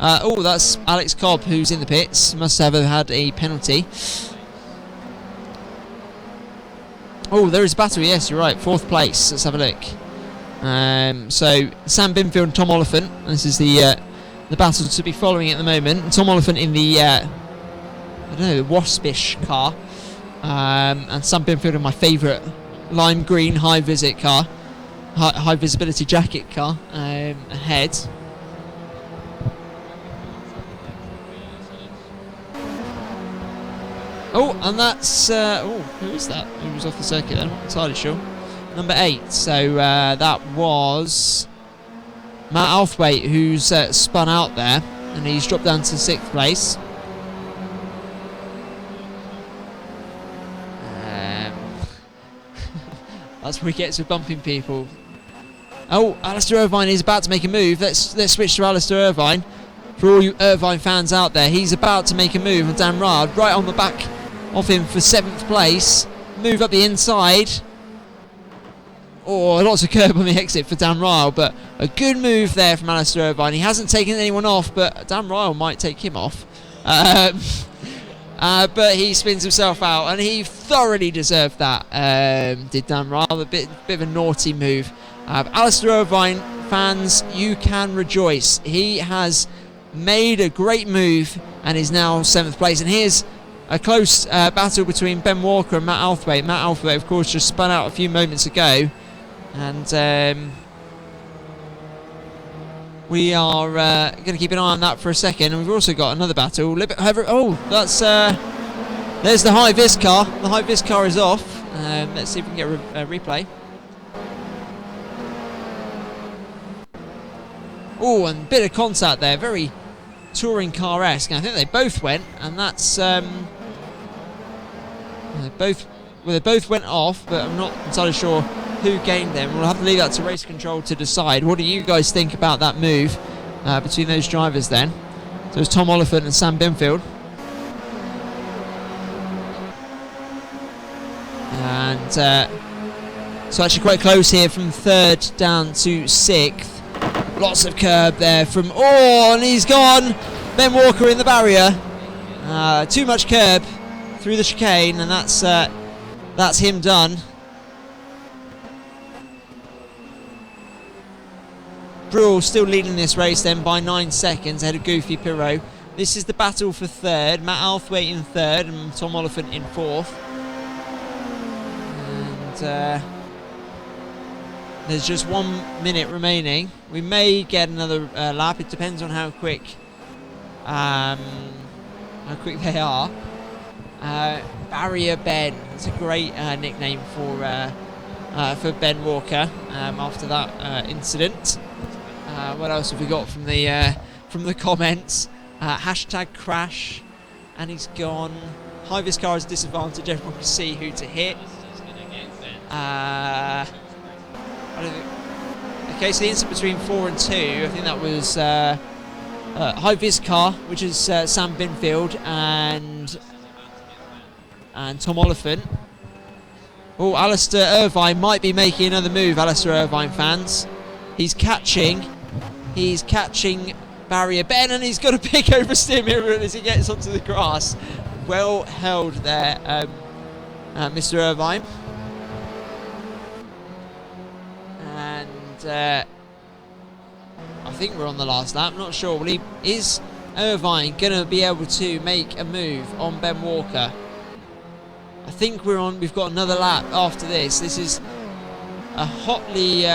Oh, that's Alex Cobb who's in the pits. Must have had a penalty. Oh, there is a battle. Yes, you're right. 4th place. Let's have a look. So Sam Binfield and Tom Oliphant. This is the battle to be following at the moment. Tom Oliphant in the I don't know, the Waspish car, and Sam Binfield in my favourite lime green high visibility jacket car ahead. Oh, and that's who is that? Who was off the circuit then? I'm not entirely sure. Number 8. So that was Matt Althwaite, who's spun out there, and he's dropped down to 6th place. That's where he gets with bumping people. Oh, Alistair Irvine is about to make a move. Let's switch to Alistair Irvine. For all you Irvine fans out there, he's about to make a move, and Dan Rard right on the back of him for 7th place. move up the inside. Oh, lots of curb on the exit for Dan Ryle, but a good move there from Alistair Irvine. He hasn't taken anyone off, but Dan Ryle might take him off. But he spins himself out, and he thoroughly deserved that, did Dan Ryle. A bit of a naughty move. Alistair Irvine fans, you can rejoice. He has made a great move and is now 7th place. And here's a close battle between Ben Walker and Matt Althwaite. Matt Althwaite, of course, just spun out a few moments ago. And we are going to keep an eye on that for a second. And we've also got another battle. Oh, that's there's the high-vis car. The high-vis car is off. Let's see if we can get a replay. Oh, and a bit of contact there. Very touring car-esque. I think they both went, and that's they both went off, but I'm not entirely sure who gained them. We'll have to leave that to race control to decide. What do you guys think about that move between those drivers then? So it's Tom Oliphant and Sam Binfield. And so actually quite close here from 3rd down to 6th. Lots of curb there from... Oh, and he's gone! Ben Walker in the barrier. Too much curb through the chicane, and that's him done. Brule still leading this race then by 9 seconds ahead of Goofy Pirot. This is the battle for 3rd. Matt Althwaite in 3rd and Tom Oliphant in 4th. And there's just 1 minute remaining. We may get another lap. It depends on how quick they are. Barrier Ben. It's a great nickname for Ben Walker after that incident. What else have we got from the comments? Hashtag crash, and he's gone. High-vis car is a disadvantage. Everyone can see who to hit. Okay, so the incident between 4 and 2, I think that was high-vis car, which is Sam Binfield and Tom Oliphant. Oh, Alistair Irvine might be making another move, Alistair Irvine fans. He's catching barrier Ben, and he's got a big oversteer mirror as he gets onto the grass. Well held there, Mr. Irvine. And I think we're on the last lap. I'm not sure. Well, is Irvine going to be able to make a move on Ben Walker? I think we've got another lap after this. This is a hotly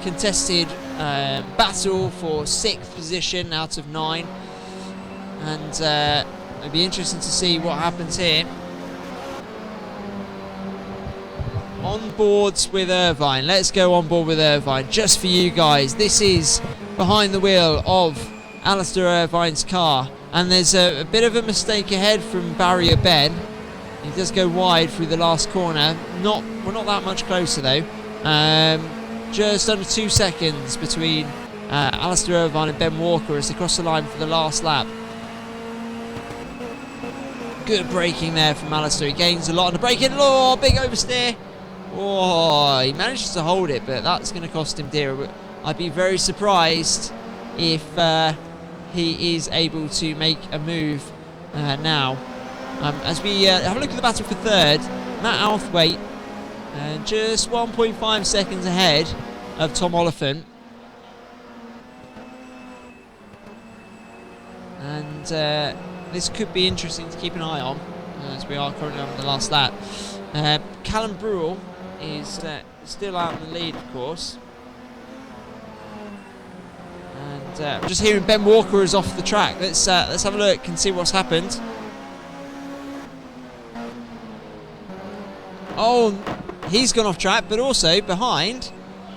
contested battle for 6th position out of 9. And it'll be interesting to see what happens here. On boards with Irvine. Let's go on board with Irvine just for you guys. This is behind the wheel of Alistair Irvine's car, and there's a bit of a mistake ahead from barrier Ben. He does go wide through the last corner. We're not that much closer though. Just under 2 seconds between Alistair Irvine and Ben Walker as they cross the line for the last lap. Good braking there from Alistair. He gains a lot on the braking. Oh, big oversteer. Oh, he manages to hold it, but that's going to cost him dear. I'd be very surprised if he is able to make a move now. As we have a look at the battle for 3rd, Matt Althwaite just 1.5 seconds ahead of Tom Oliphant. And this could be interesting to keep an eye on as we are currently on the last lap. Callum Brule is still out in the lead, of course. And I'm just hearing Ben Walker is off the track. Let's have a look and see what's happened. Oh, he's gone off track, but also behind,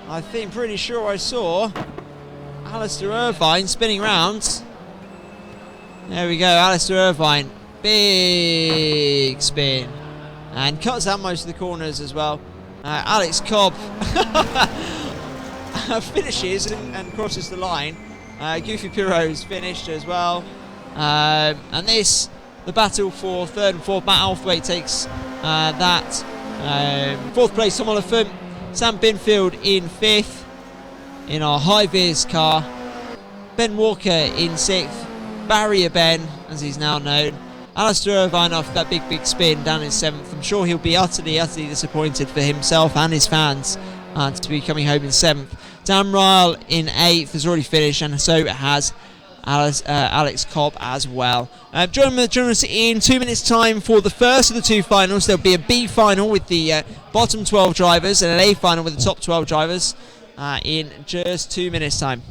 I think, pretty sure I saw Alistair Irvine spinning round. There we go, Alistair Irvine, big spin, and cuts out most of the corners as well. Alex Cobb finishes and crosses the line. Goofy Pirot's finished as well. And the battle for 3rd and 4th, Matt Althwaite takes that Fourth place, Tom Oliphant. Sam Binfield in fifth in our high-vis car. Ben Walker in sixth. Barrier Ben, as he's now known. Alistair Irvine off that big spin down in seventh. I'm sure he'll be utterly disappointed for himself and his fans to be coming home in seventh. Dan Ryle in eighth has already finished, and so has Alex Cobb as well. Join us in 2 minutes time for the first of the two finals. There'll be a B final with the bottom 12 drivers and an A final with the top 12 drivers in just 2 minutes time.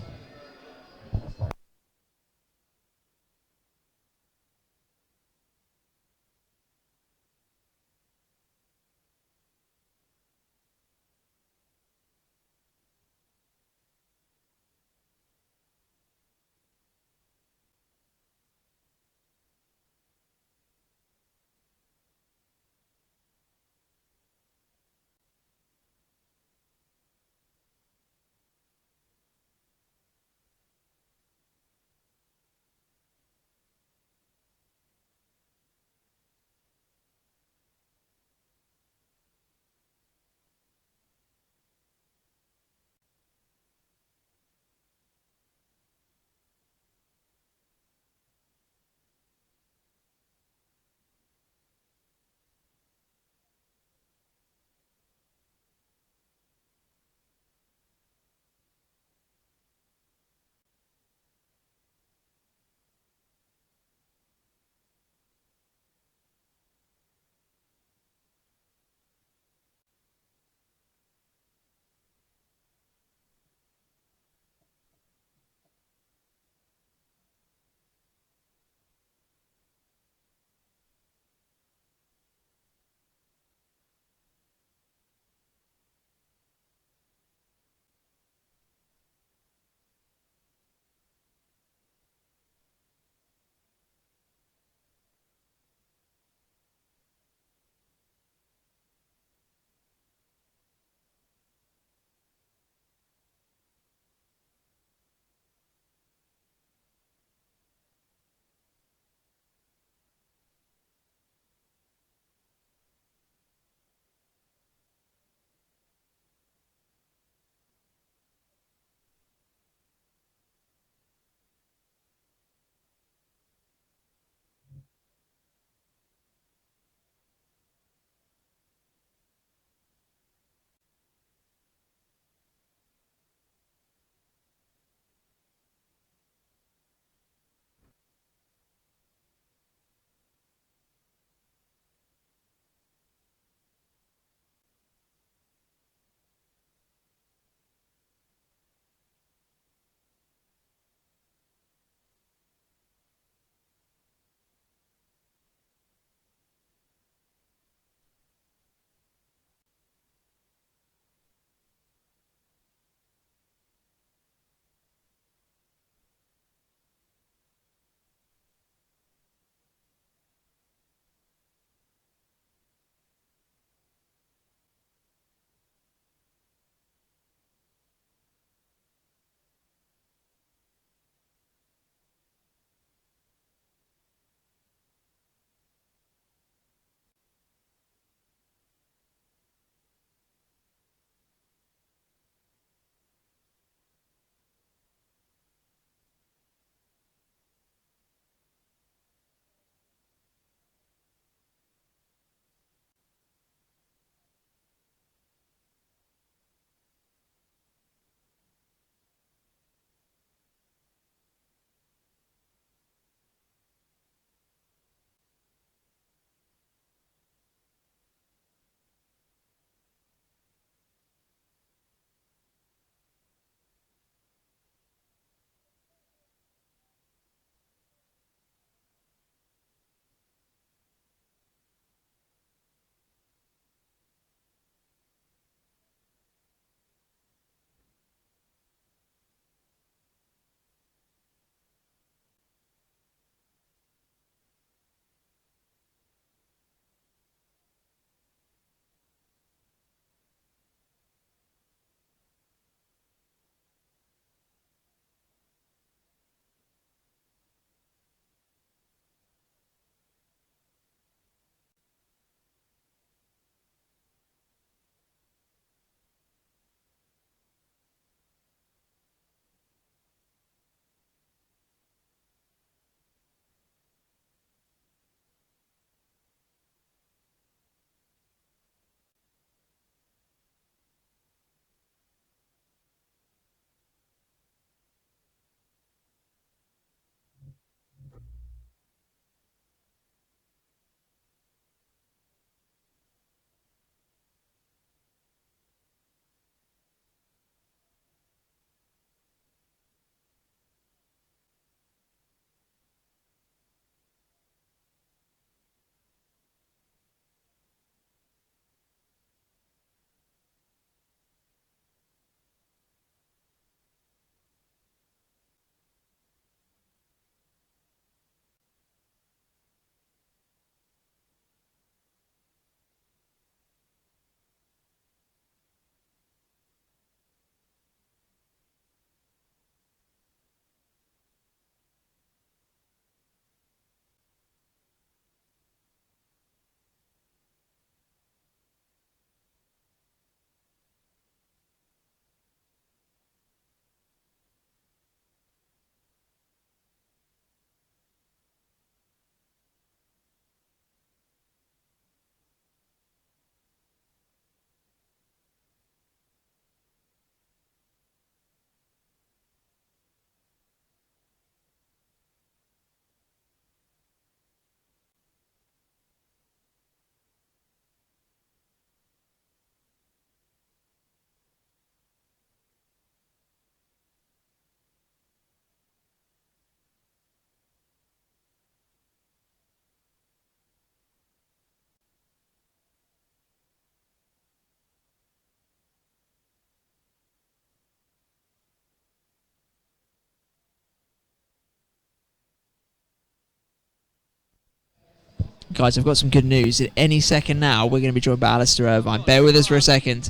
Guys, I've got some good news. At any second now, we're going to be joined by Alistair Irvine. Bear with us for a second.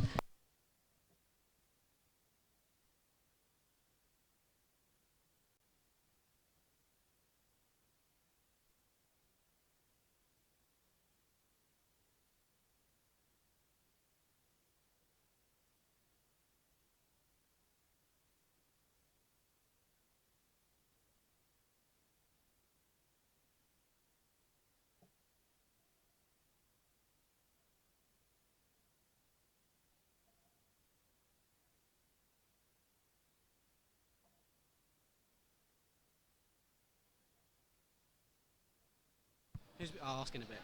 I'll ask in a bit.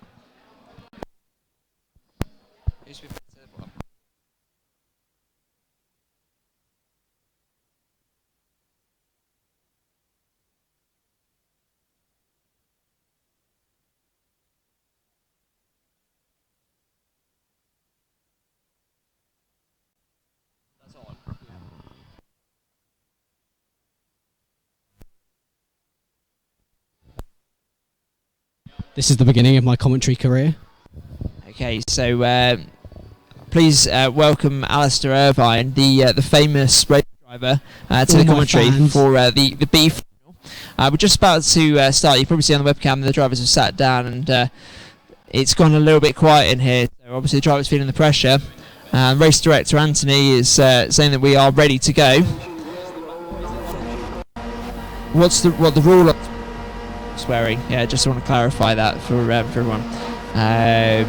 This is the beginning of my commentary career. Okay, so please welcome Alistair Irvine, the famous race driver, to the commentary for the B final. We're just about to start. You probably see on the webcam the drivers have sat down, and it's gone a little bit quiet in here. So obviously the drivers feeling the pressure. Race director Anthony is saying that we are ready to go. What the rule of swearing? Yeah, just want to clarify that for everyone. I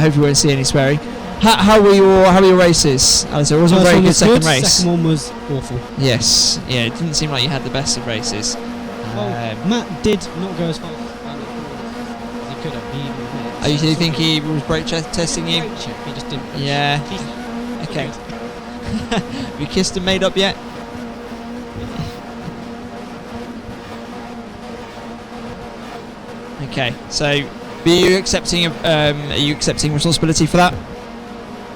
hope you won't see any swearing. How were your races, Alistair? It wasn't a very good second race. Second one was awful. Yes, yeah, it didn't seem like you had the best of races. Matt did not go as fast as he could have. You think he was brake testing you? Brake check, he just didn't. Yeah. Okay. Have you kissed and made up yet? Okay, so are you accepting responsibility for that?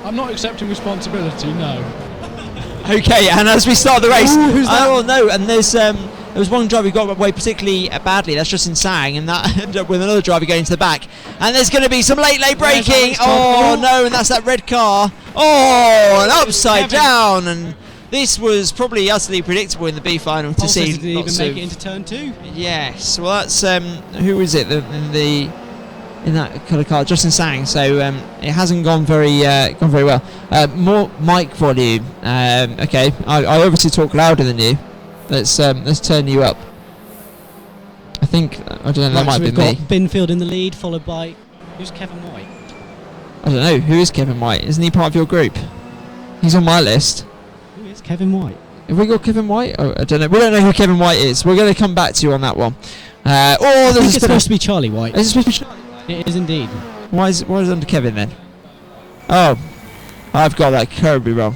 I'm not accepting responsibility, no. Okay, and as we start the race, Ooh, who's that? oh no, and there was one driver who got away particularly badly. That's Justin Sang, and that ended up with another driver going to the back. And there's going to be some late braking. Oh no, and that's that red car. Oh, and upside down, and this was probably utterly predictable in the B final to see. Didn't even make it into turn 2. Yes, well that's who is it in that colour car? Justin Sang. So it hasn't gone very well. More mic volume. Okay, I obviously talk louder than you. Let's turn you up. I think I don't know. That might be me. We've got Binfield in the lead, followed by who's Kevin White? I don't know. Who is Kevin White? Isn't he part of your group? He's on my list. Who is Kevin White? Have we got Kevin White? Oh, I don't know. We don't know who Kevin White is. We're going to come back to you on that one. I think it's supposed to be Charlie White. Is it supposed to be Charlie White? It is indeed. Why is it under Kevin then? Oh, I've got that terribly wrong.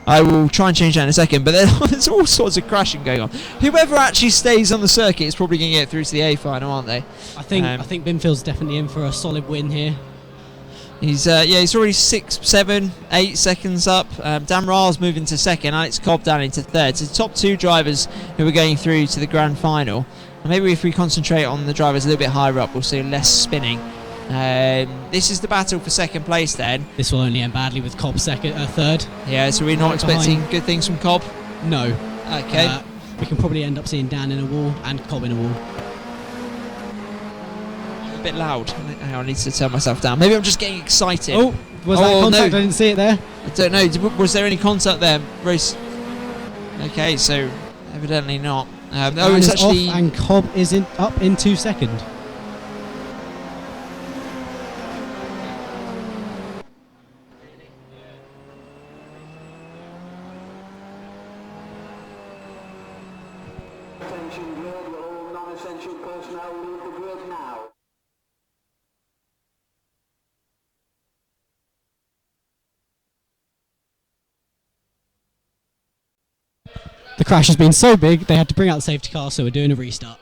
I will try and change that in a second, but there's all sorts of crashing going on. Whoever actually stays on the circuit is probably going to get through to the A final, aren't they? I think Binfield's definitely in for a solid win here. He's already 6, 7, 8 seconds up. Dan Rahl's moving to second. Alex Cobb down into third. So the top 2 drivers who are going through to the grand final. And maybe if we concentrate on the drivers a little bit higher up, we'll see less spinning. This is the battle for second place then. This will only end badly with Cobb third. Yeah, so we're not expecting good things from Cobb? No. Okay. We can probably end up seeing Dan in a wall and Cobb in a wall. A bit loud. Hang on, I need to turn myself down. Maybe I'm just getting excited. Oh, was that contact? No. I didn't see it there. I don't know. Was there any contact there? Race. Okay, so evidently not. Dan is actually off and Cobb is up into second. Attention grid, will all non-essential personnel leave the grid now? The crash has been so big they had to bring out the safety car, so we're doing a restart.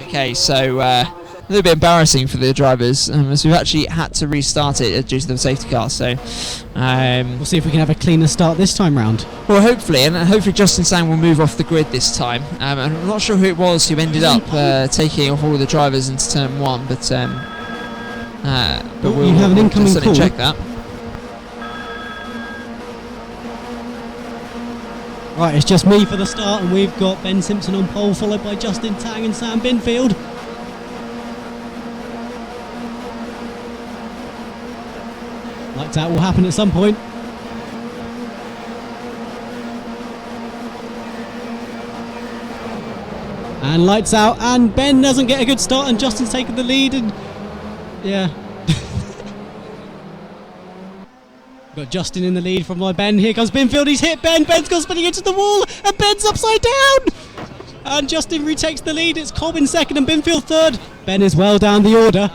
Okay, so a little bit embarrassing for the drivers, as we've actually had to restart it due to the safety car. So We'll see if we can have a cleaner start this time round. well, hopefully, and hopefully Justin Sang will move off the grid this time. I'm not sure who it was who ended up taking off all the drivers into turn 1, but You have an incoming certainly call. check that. Right, it's just me for the start, and we've got Ben Simpson on pole, followed by Justin Tang and Sam Binfield. Lights out will happen at some point. And lights out, and Ben doesn't get a good start, and Justin's taken the lead, and yeah. Got Justin in the lead from my Ben. Here comes Binfield. He's hit Ben. Ben's gone spinning into the wall, and Ben's upside down. And Justin retakes the lead. It's Cobb in second and Binfield third. Ben is well down the order.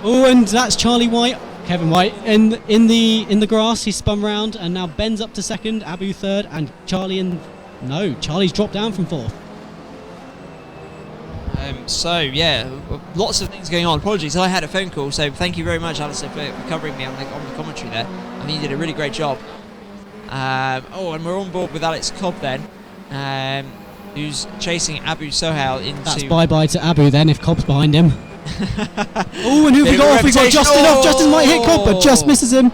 Oh, and that's Charlie White, Kevin White, in the grass. He's spun round, and now Ben's up to second, Abu third, and Charlie's dropped down from fourth. So yeah, lots of things going on. Apologies, I had a phone call, so thank you very much, Alistair, for covering me on the commentary there. I think you did a really great job. And we're on board with Alex Cobb then, who's chasing Abu Sohail into... That's bye-bye to Abu then, if Cobb's behind him. Oh, and who have we got off? We've got Justin off. Justin might hit Cobb, but just misses him.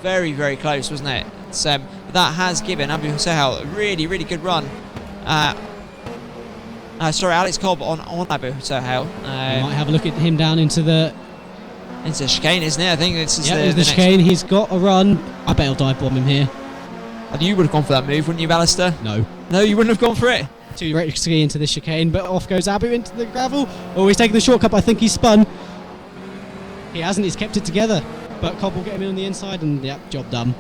Very, very close, wasn't it? That has given Abu Sohail a really, really good run. Alex Cobb on Abu Sohail. We might have a look at him down into the chicane, isn't it? I think this is the chicane. He's got a run. I bet he'll dive bomb him here. You would have gone for that move, wouldn't you, Alistair? No. No, you wouldn't have gone for it? Too risky into the chicane, but off goes Abu into the gravel. Oh, he's taking the shortcut, but I think he's spun. He hasn't, he's kept it together. But Cobb will get him in on the inside, and yep, job done.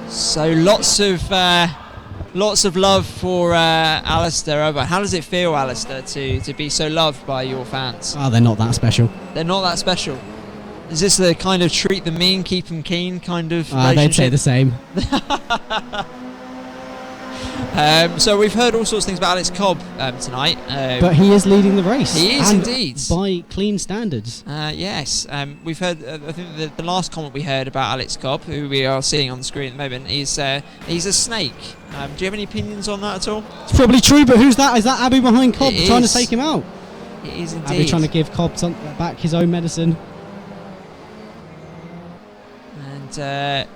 So lots of love for Alistair. But how does it feel, Alistair, to be so loved by your fans? Oh, they're not that special. They're not that special. Is this the kind of treat them mean, keep them keen kind of They'd say the same. So we've heard all sorts of things about Alex Cobb tonight. But he is leading the race. He is indeed. By clean standards. Yes. We've heard, I think the last comment we heard about Alex Cobb, who we are seeing on the screen at the moment, is he's a snake. Do you have any opinions on that at all? It's probably true, but who's that? Is that Abu behind Cobb It trying is. to take him out? It is indeed. Abu trying to give Cobb back his own medicine. And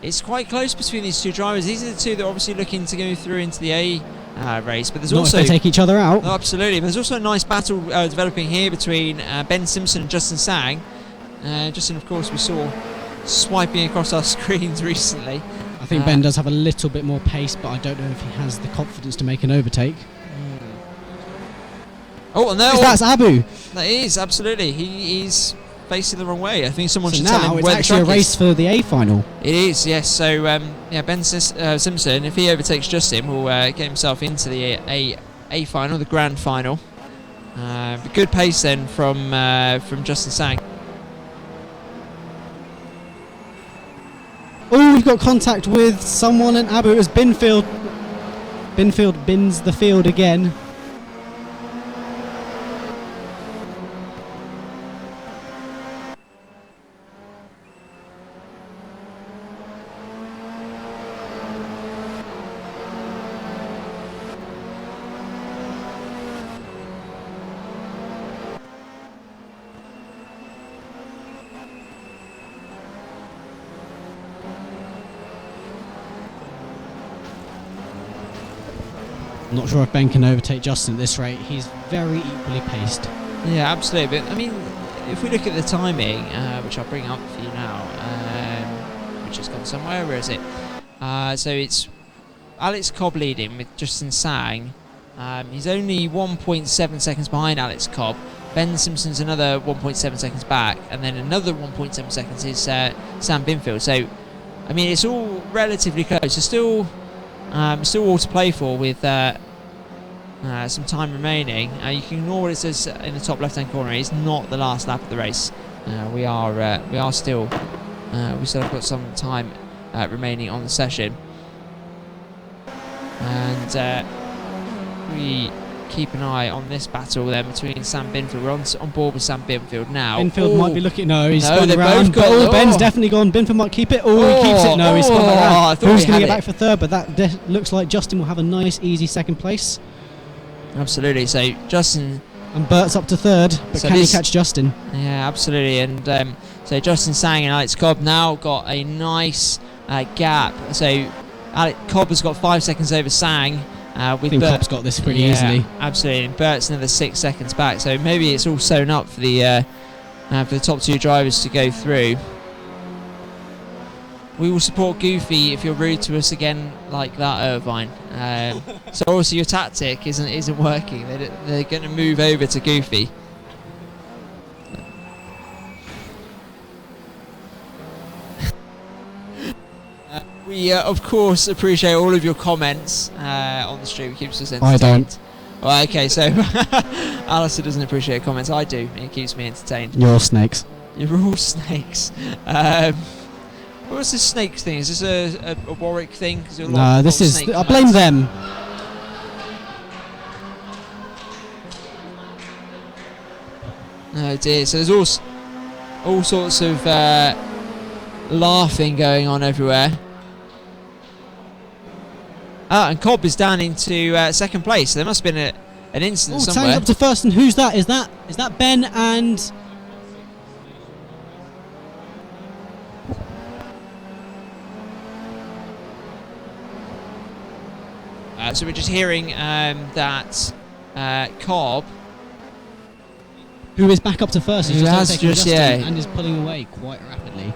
it's quite close between these two drivers. These are the two that are obviously looking to go through into the A race, but there's Not also if they take each other out. Oh, absolutely. But there's also a nice battle developing here between Ben Simpson and Justin Sang. Justin, of course, we saw swiping across our screens recently. I think Ben does have a little bit more pace, but I don't know if he has the confidence to make an overtake. Oh, no! That's Abu. That is absolutely. He's facing the wrong way. I think someone So should tell now him it's where the actually a track race is. for the A final. It is, yes. So Ben Simpson, if he overtakes Justin, will get himself into the A final, the grand final. But good pace then from Justin Sang. Oh, we've got contact with someone, and Abu as Binfield. Binfield bins the field again. I'm not sure if Ben can overtake Justin at this rate. He's very equally paced. Yeah, absolutely. But I mean, if we look at the timing, which I'll bring up for you now, which has gone somewhere. Where is it? So it's Alex Cobb leading with Justin Sang. He's only 1.7 seconds behind Alex Cobb. Ben Simpson's another 1.7 seconds back, and then another 1.7 seconds is Sam Binfield. So, I mean, it's all relatively close. There's still all to play for with some time remaining. You can ignore what it says in the top left-hand corner. It's not the last lap of the race. we still have got some time remaining on the session, and we keep an eye on this battle then between Sam Binfield. We're on board with Sam Binfield now. Binfield might be looking. No, he's No, gone they've around. both got- Ben's oh. definitely gone. Binfield might keep it. Oh, he keeps it. No, he's gone I back thought around. Who's we going to had get it. back for third? But that looks like Justin will have a nice, easy second place. Absolutely. So Justin, And Bert's up to third. But So can he this- catch Justin? yeah, absolutely. And so Justin Sang and Alex Cobb now got a nice gap. So Cobb has got 5 seconds over Sang. I With think Bert, Cobb's got this pretty yeah, easily. Absolutely. And Bert's another 6 seconds back. So maybe it's all sewn up for the top two drivers to go through. We will support Goofy if you're rude to us again like that, Irvine. So obviously your tactic isn't working. They're going to move over to Goofy. We of course appreciate all of your comments on the stream. It keeps us entertained. I don't. Well, okay, so Alistair doesn't appreciate comments. I do. It keeps me entertained. You're all snakes. You're all snakes. What's this snake thing? Is this a Warwick thing? No, this is. I blame them. Oh dear. So there's all sorts of laughing going on everywhere. And Cobb is down into second place. So there must have been an incident Tang's somewhere. up to first, and who's that? Is that Ben and? So we're just hearing that Cobb, Who is back up to first? Who He's has overtaken just, Justin yeah. and is pulling away quite rapidly.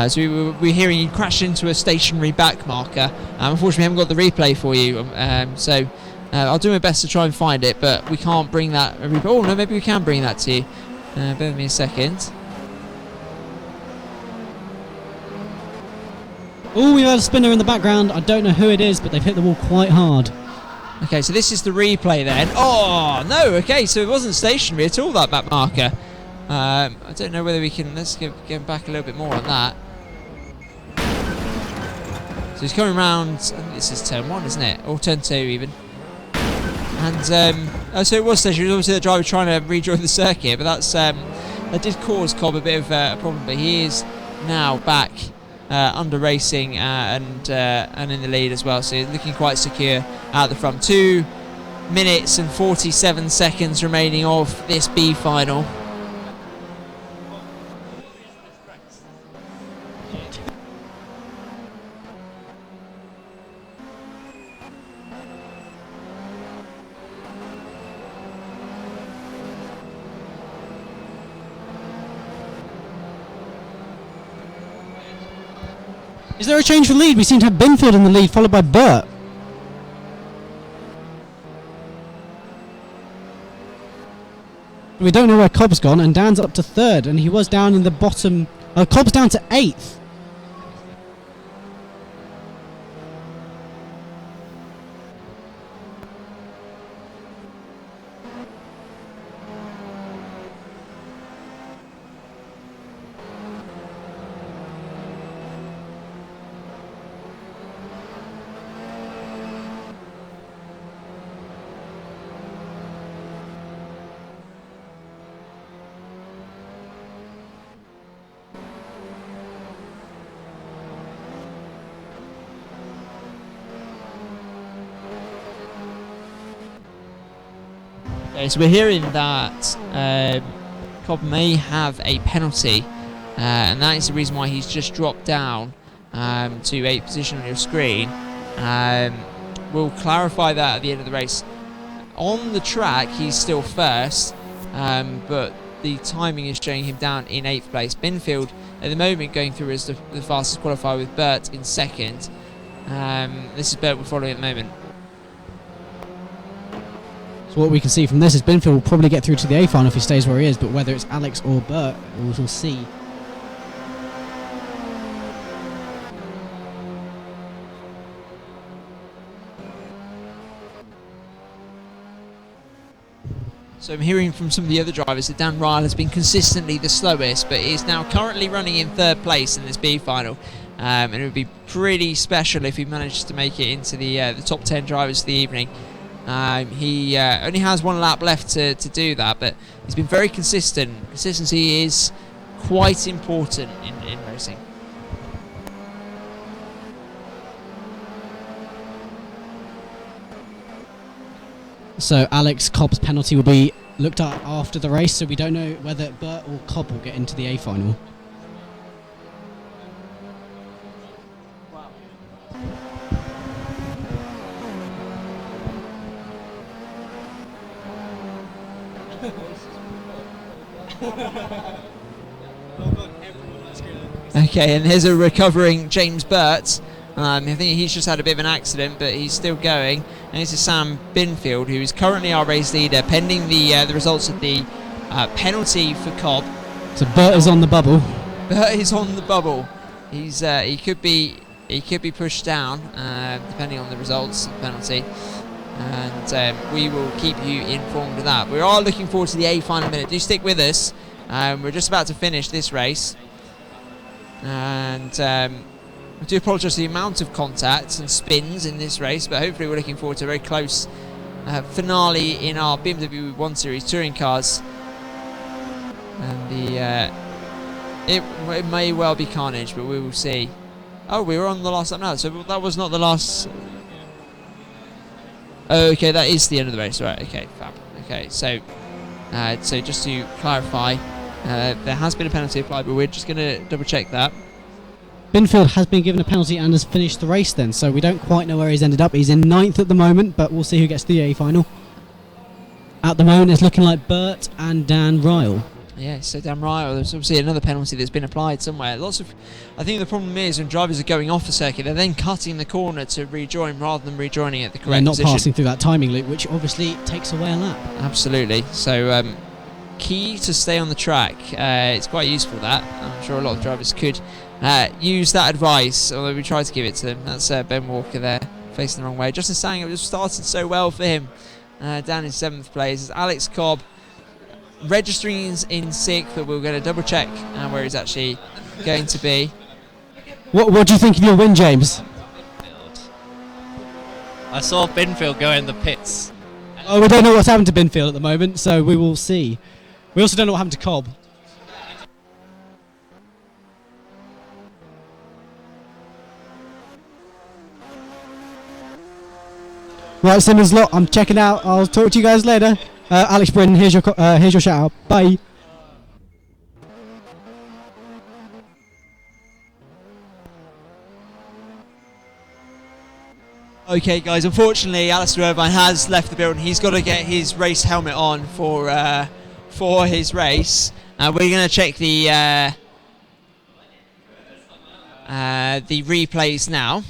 so we're hearing you crash into a stationary back marker. Unfortunately, we haven't got the replay for you, so I'll do my best to try and find it, but we can't bring that. Oh no, maybe we can bring that to you. Bear with me a second. Oh, we heard a spinner in the background. I don't know who it is, but they've hit the wall quite hard. Okay, so this is the replay then. Oh no, okay, so it wasn't stationary at all, that back marker. I don't know whether we can. Let's get back a little bit more on that. So he's coming around. I think this is turn 1, isn't it? Or turn 2 even. And so it was stationary. It was obviously the driver trying to rejoin the circuit, but that did cause Cobb a bit of a problem. But he is now back under racing and in the lead as well. So he's looking quite secure out the front. 2 minutes and 47 seconds remaining of this B final. Is there a change for lead? We seem to have Binfield in the lead, followed by Burt. We don't know where Cobb's gone, and Dan's up to third, and he was down in the bottom. Cobb's down to 8th. Okay, so we're hearing that Cobb may have a penalty, and that is the reason why he's just dropped down to 8th position on your screen. We'll clarify that at the end of the race. On the track, he's still first, but the timing is showing him down in 8th place. Binfield, at the moment, going through as the fastest qualifier with Burt in 2nd. This is Burt we're following at the moment. So what we can see from this is Binfield will probably get through to the A final if he stays where he is, but whether it's Alex or Burt, we'll see. So I'm hearing from some of the other drivers that Dan Ryle has been consistently the slowest, but is now currently running in third place in this B final. And it would be pretty special if he managed to make it into the top 10 drivers of the evening. He only has one lap left to do that, but he's been very consistent. Consistency is quite important in racing. So Alex Cobb's penalty will be looked at after the race, so we don't know whether Burt or Cobb will get into the A final. Okay, and here's a recovering James Burt. I think he's just had a bit of an accident, but he's still going. And this is Sam Binfield, who is currently our race leader, pending the results of the penalty for Cobb. So Burt is on the bubble. Burt is on the bubble. He's he could be pushed down depending on the results of the penalty. And we will keep you informed of that. We are looking forward to the A final minute. Do stick with us. We're just about to finish this race. And I do apologise for the amount of contacts and spins in this race, but hopefully we're looking forward to a very close finale in our BMW 1 Series touring cars. And it may well be carnage, but we will see. Oh, we were on the last lap now, so that was not the last. Oh, okay, that is the end of the race, right? Okay, fab. Okay, so just to clarify, there has been a penalty applied, but we're just going to double check that. Binfield has been given a penalty and has finished the race then, so we don't quite know where he's ended up. He's in 9th at the moment, but we'll see who gets to the A final. At the moment, it's looking like Burt and Dan Ryle. Yeah, so Dan Ryle, there's obviously another penalty that's been applied somewhere. I think the problem is when drivers are going off the circuit, they're then cutting the corner to rejoin rather than rejoining at the correct not position. passing through that timing loop, which obviously takes away a lap. Absolutely. So key to stay on the track. It's quite useful, that. I'm sure a lot of drivers could use that advice, although we try to give it to them. That's Ben Walker there, facing the wrong way. Justin Sang, it was started so well for him, down in 7th place. It's Alex Cobb registering in 6th, but we're going to double check where he's actually going to be. What do you think of your win, James? I saw Binfield go in the pits. Oh, we don't know what's happened to Binfield at the moment, so we will see. We also don't know what happened to Cobb. Right, Simmons lot, I'm checking out. I'll talk to you guys later. Alex Brennan, here's your shout out. Bye. Okay, guys, unfortunately, Alistair Irvine has left the building. He's got to get his race helmet on for his race. We're going to check the replays now.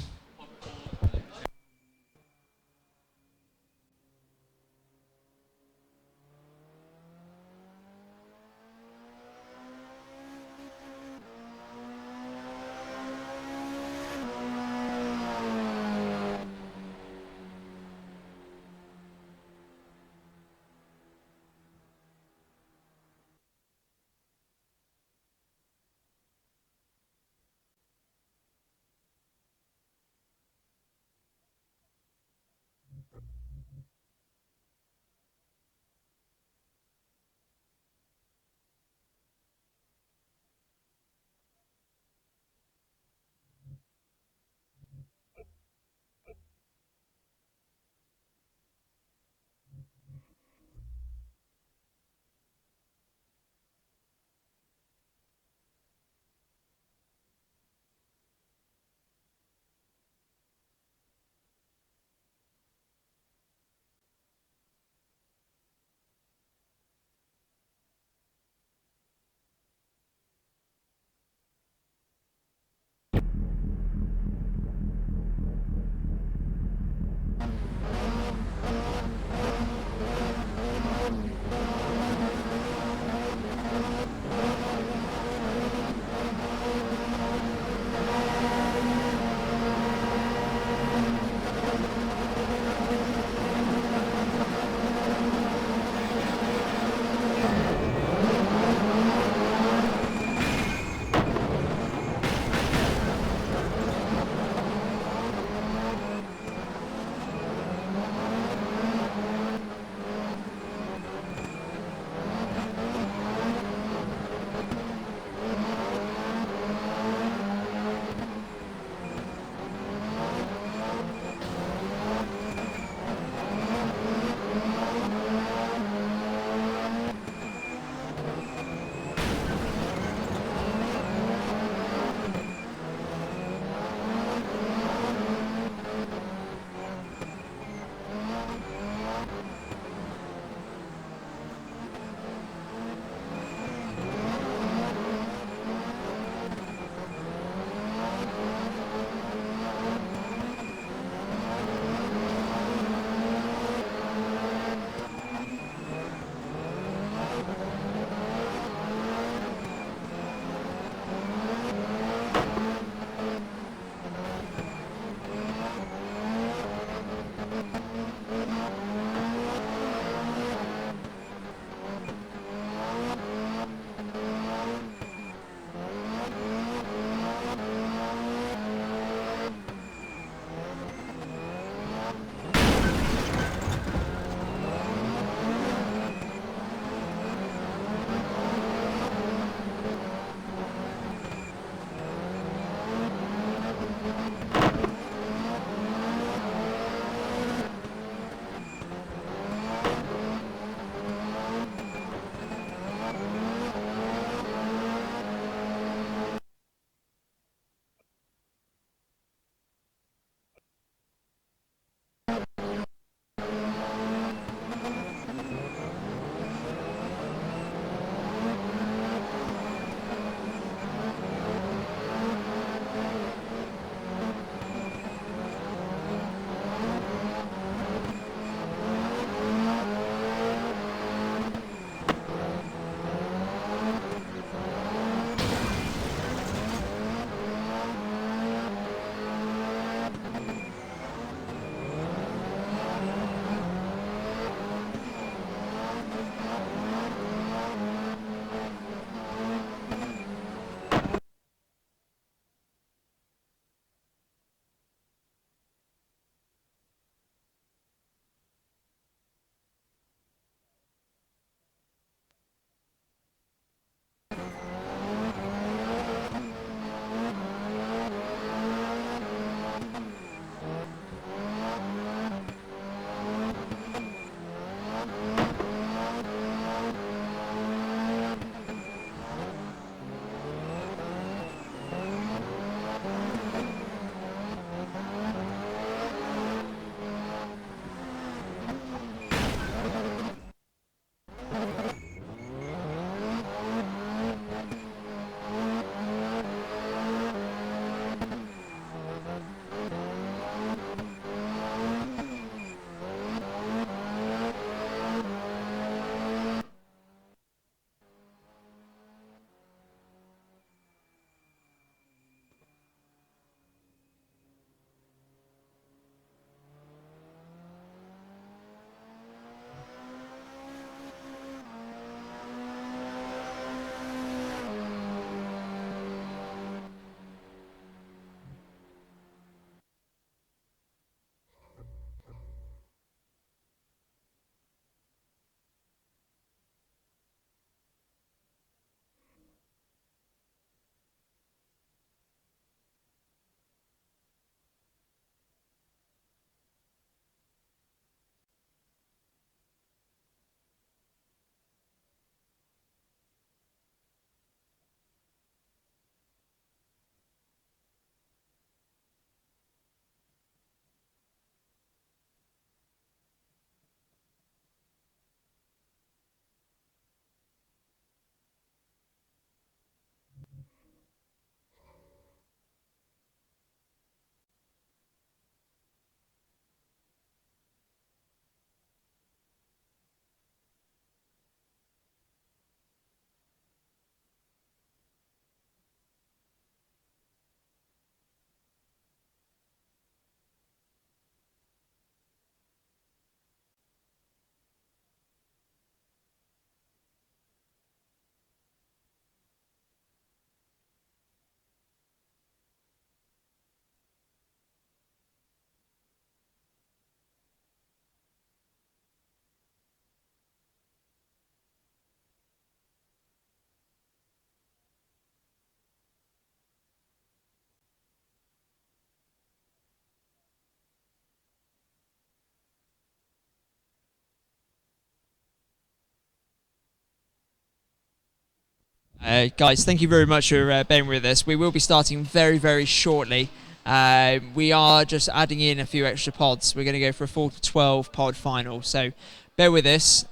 Guys, thank you very much for being with us. We will be starting very, very shortly. We are just adding in a few extra pods. We're going to go for a full 12 pod final. So bear with us.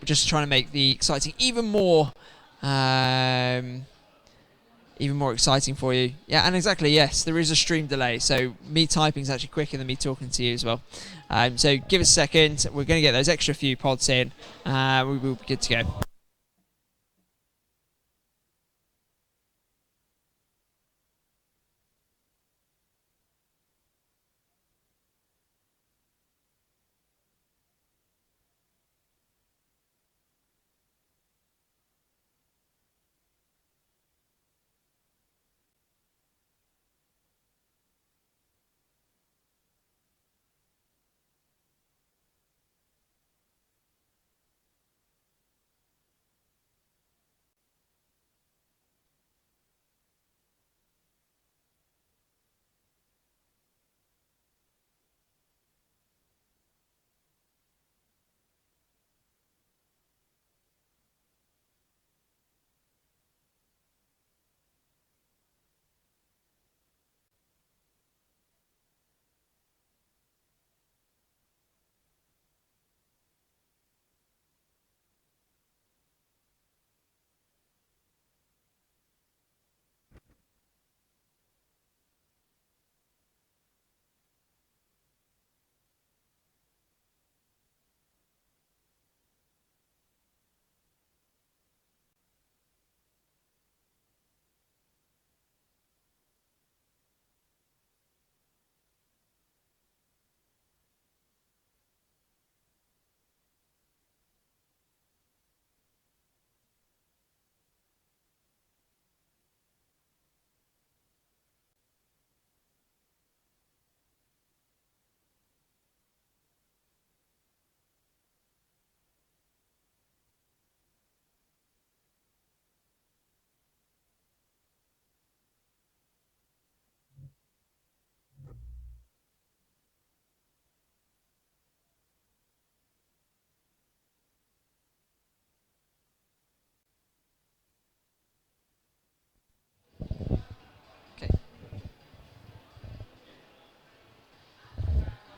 Just trying to make the exciting even more exciting for you. Yeah, and exactly, yes, there is a stream delay. So me typing is actually quicker than me talking to you as well. So give us a second. We're going to get those extra few pods in. We will be good to go.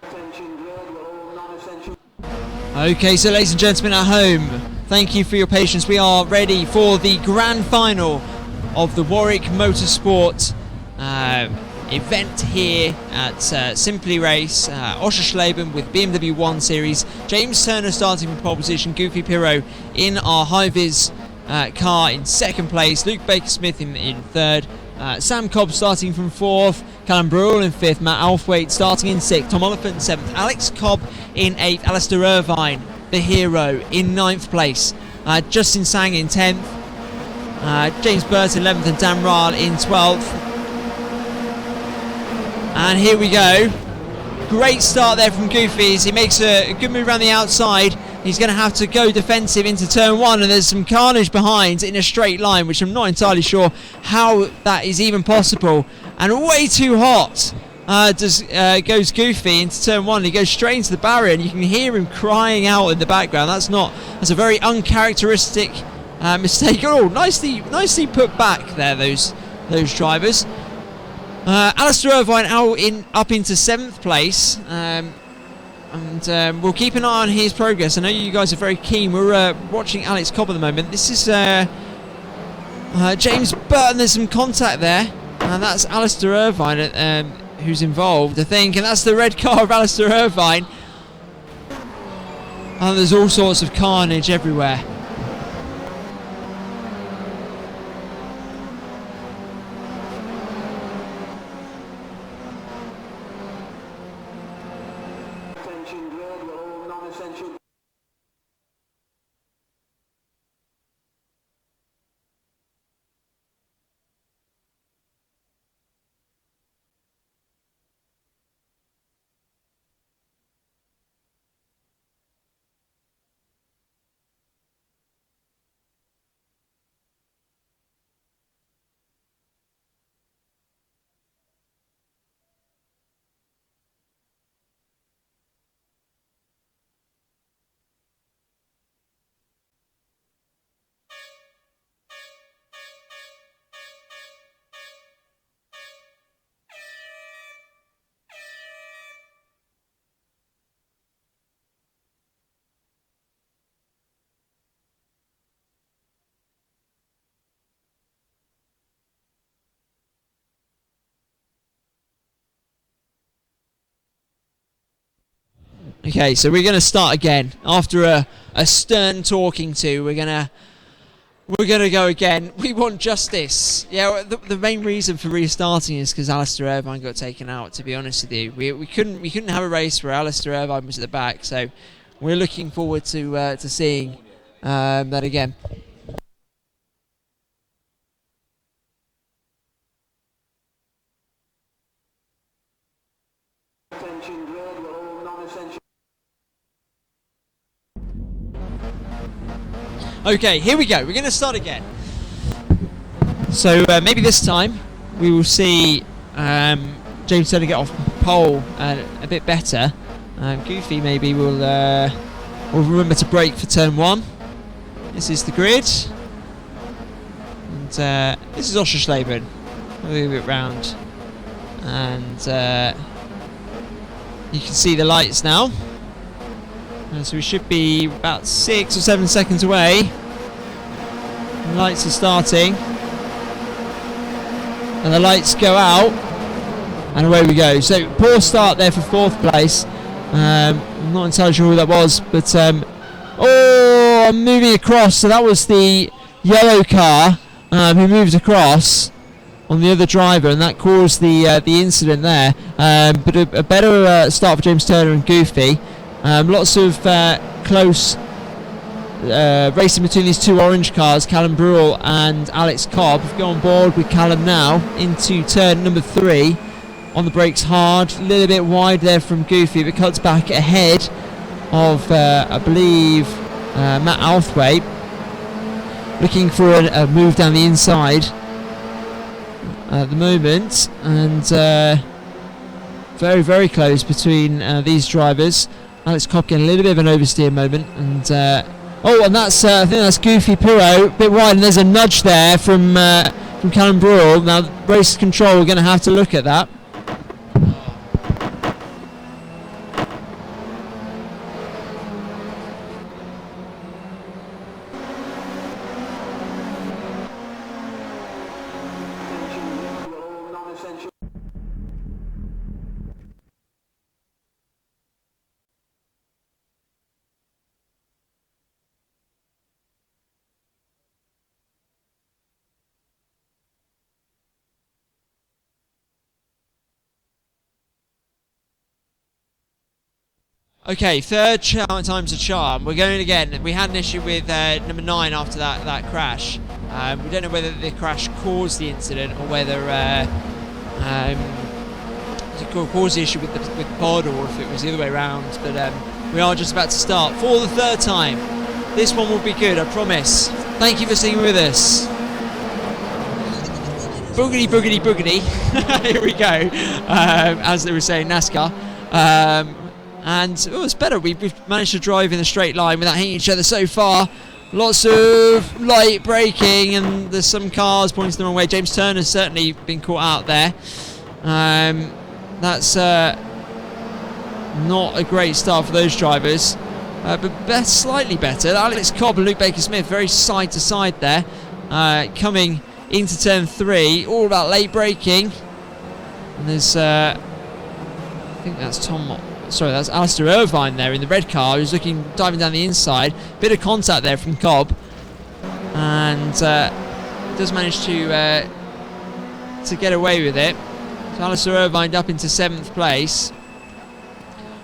Attention grid, we're all non-essential. Okay, so ladies and gentlemen at home, thank you for your patience. We are ready for the grand final of the Warwick Motorsport event here at Simply Race, Oschersleben with BMW 1 Series. James Turner starting from pole position, Goofy Pirro in our high-vis car in second place, Luke Baker-Smith in third, Sam Cobb starting from fourth, Callum Brule in fifth, Matt Althwaite starting in sixth, Tom Oliphant in seventh, Alex Cobb in eighth, Alistair Irvine, the hero, in ninth place, Justin Sang in 10th, James Burt 11th and Dan Ryle in 12th. And here we go. Great start there from Goofy. He makes a good move around the outside. He's going to have to go defensive into turn one, and there's some carnage behind in a straight line, which I'm not entirely sure how that is even possible. And way too hot goes Goofy into turn one. He goes straight into the barrier, and you can hear him crying out in the background. That's a very uncharacteristic mistake. Oh, nicely put back there, those drivers. Alistair Irvine up into 7th place, and we'll keep an eye on his progress. I know you guys are very keen. We're watching Alex Cobb at the moment. This is James Burton. There's some contact there, and that's Alistair Irvine who's involved, I think, and that's the red car of Alistair Irvine. And there's all sorts of carnage everywhere. Attention grid, we're all non-essential. Okay, so we're going to start again after a stern talking to. We're gonna go again. We want justice. Yeah, the main reason for restarting is because Alistair Irvine got taken out. To be honest with you, we couldn't have a race where Alistair Irvine was at the back. So we're looking forward to seeing that again. Attention grid, we're all non-essential. Okay, here we go. We're going to start again. So maybe this time we will see James Turner get off pole a bit better. Goofy maybe will remember to brake for turn 1. This is the grid. And this is Oschersleben. We'll move it round. And you can see the lights now. So we should be about 6 or 7 seconds away. The lights are starting. And the lights go out. And away we go. So poor start there for 4th place. I'm not entirely sure who that was. But, I'm moving across. So that was the yellow car who moved across on the other driver, and that caused the incident there. But a better start for James Turner and Goofy. Lots of close racing between these two orange cars. Callum Brule and Alex Cobb have gone on board with Callum now into turn number 3. On the brakes hard, a little bit wide there from Goofy, but cuts back ahead of I believe Matt Althwaite, looking for a move down the inside at the moment, and very, very close between these drivers. Alex Cobb getting a little bit of an oversteer moment, and and that's I think that's Goofy Pirro, a bit wide, and there's a nudge there from Callum Brule. Now race control, we're going to have to look at that. Okay, third time's a charm. We're going again. We had an issue with number 9 after that crash. We don't know whether the crash caused the incident or whether it caused the issue with the pod, or if it was the other way around. But we are just about to start for the 3rd time. This one will be good, I promise. Thank you for sticking with us. Boogity, boogity, boogity. Here we go. As they were saying, NASCAR. And it's better. We've managed to drive in a straight line without hitting each other so far. Lots of light braking, and there's some cars pointing the wrong way. James Turner's certainly been caught out there. That's not a great start for those drivers. But slightly better. Alex Cobb and Luke Baker-Smith very side to side there. Coming into turn 3, all about late braking. And there's, I think that's that's Alistair Irvine there in the red car, who's diving down the inside. Bit of contact there from Cobb, and does manage to get away with it. So Alistair Irvine up into 7th place.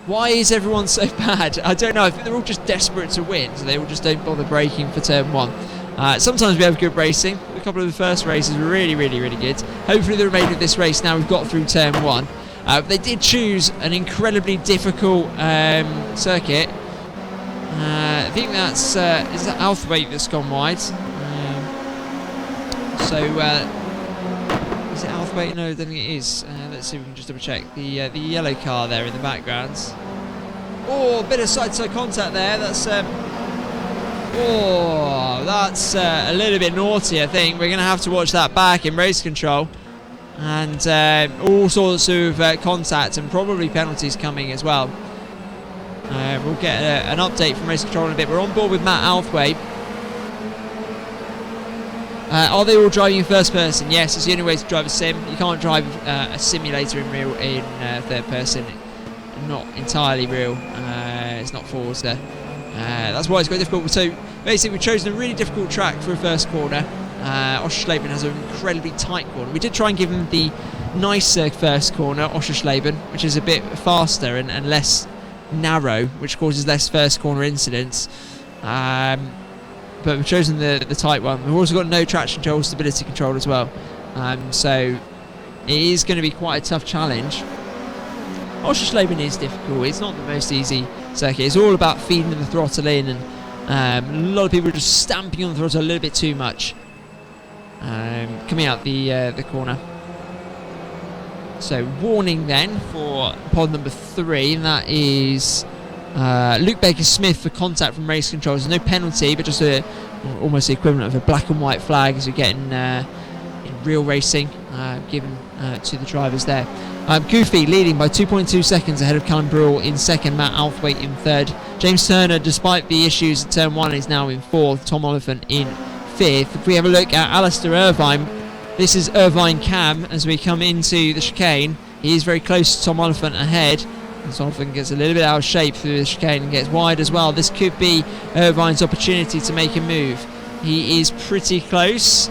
Why is everyone so bad? I don't know. I think they're all just desperate to win, so they all just don't bother braking for turn 1. Sometimes we have good racing. A couple of the first races were really, really, really good. Hopefully the remainder of this race, now we've got through turn 1. They did choose an incredibly difficult circuit. I think that's is that Althwaite that's gone wide. Is it Althwaite? No, I don't think it is. Let's see if we can just double check. The yellow car there in the background. Oh, a bit of side-to-side contact there. That's a little bit naughty, I think. We're going to have to watch that back in race control. And all sorts of contact and probably penalties coming as well. We'll get an update from race control in a bit. We're on board with Matt Althwaite. Are they all driving in first person? Yes, it's the only way to drive a sim. You can't drive a simulator in third person. Not entirely real. it's not Forza. That's why it's quite difficult. So basically, we've chosen a really difficult track for a first corner. Oschersleben has an incredibly tight corner. We did try and give him the nicer first corner, Oschersleben, which is a bit faster and less narrow, which causes less first corner incidents. But we've chosen the tight one. We've also got no traction control, stability control as well. So it is going to be quite a tough challenge. Oschersleben is difficult. It's not the most easy circuit. It's all about feeding the throttle in, and a lot of people are just stamping on the throttle a little bit too much. Coming out the corner. So warning then for pod number 3, and that is Luke Baker-Smith for contact from race controls. There's no penalty, but just almost the equivalent of a black and white flag as you get in real racing, given to the drivers there. Goofy leading by 2.2 seconds ahead of Callum Brule in second, Matt Althwaite in third. James Turner, despite the issues at turn 1, is now in fourth. Tom Oliphant in fifth. If we have a look at Alistair Irvine, this is Irvine Cam as we come into the chicane. He is very close to Tom Oliphant ahead. And Tom Oliphant gets a little bit out of shape through the chicane and gets wide as well. This could be Irvine's opportunity to make a move. He is pretty close.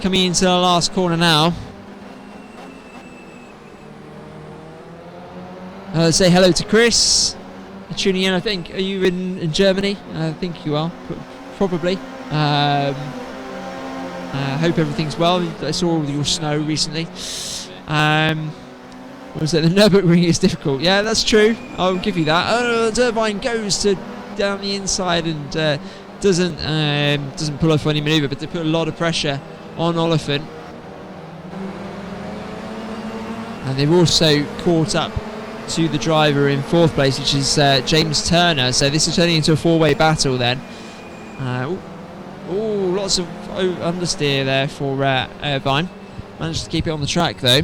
Coming into the last corner now. Say hello to Chris. Tuning in, I think. Are you in Germany? I think you are, probably. Hope everything's well. I saw all your snow recently. What was it? The Nürburgring is difficult. Yeah, that's true. I'll give you that. Irvine goes down the inside and doesn't pull off any manoeuvre, but they put a lot of pressure on Oliphant. And they've also caught up to the driver in fourth place, which is James Turner. So this is turning into a four-way battle then. Lots of understeer there for Irvine. Managed to keep it on the track though.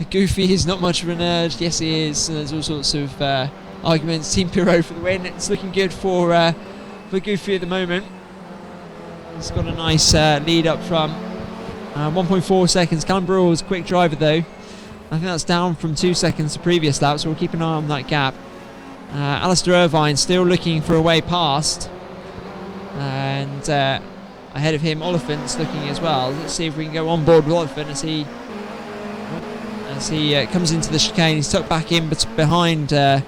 Goofy is not much of a nerd. Yes, he is. And there's all sorts of arguments. Team Pirot for the win. It's looking good for Goofy at the moment. He's got a nice lead up front. 1.4 seconds. Callum Brule was a quick driver though. I think that's down from 2 seconds the previous lap, so we'll keep an eye on that gap. Alistair Irvine still looking for a way past, and ahead of him Oliphant's looking as well. Let's see if we can go on board with Oliphant as he comes into the chicane. He's tucked back in but behind Turner.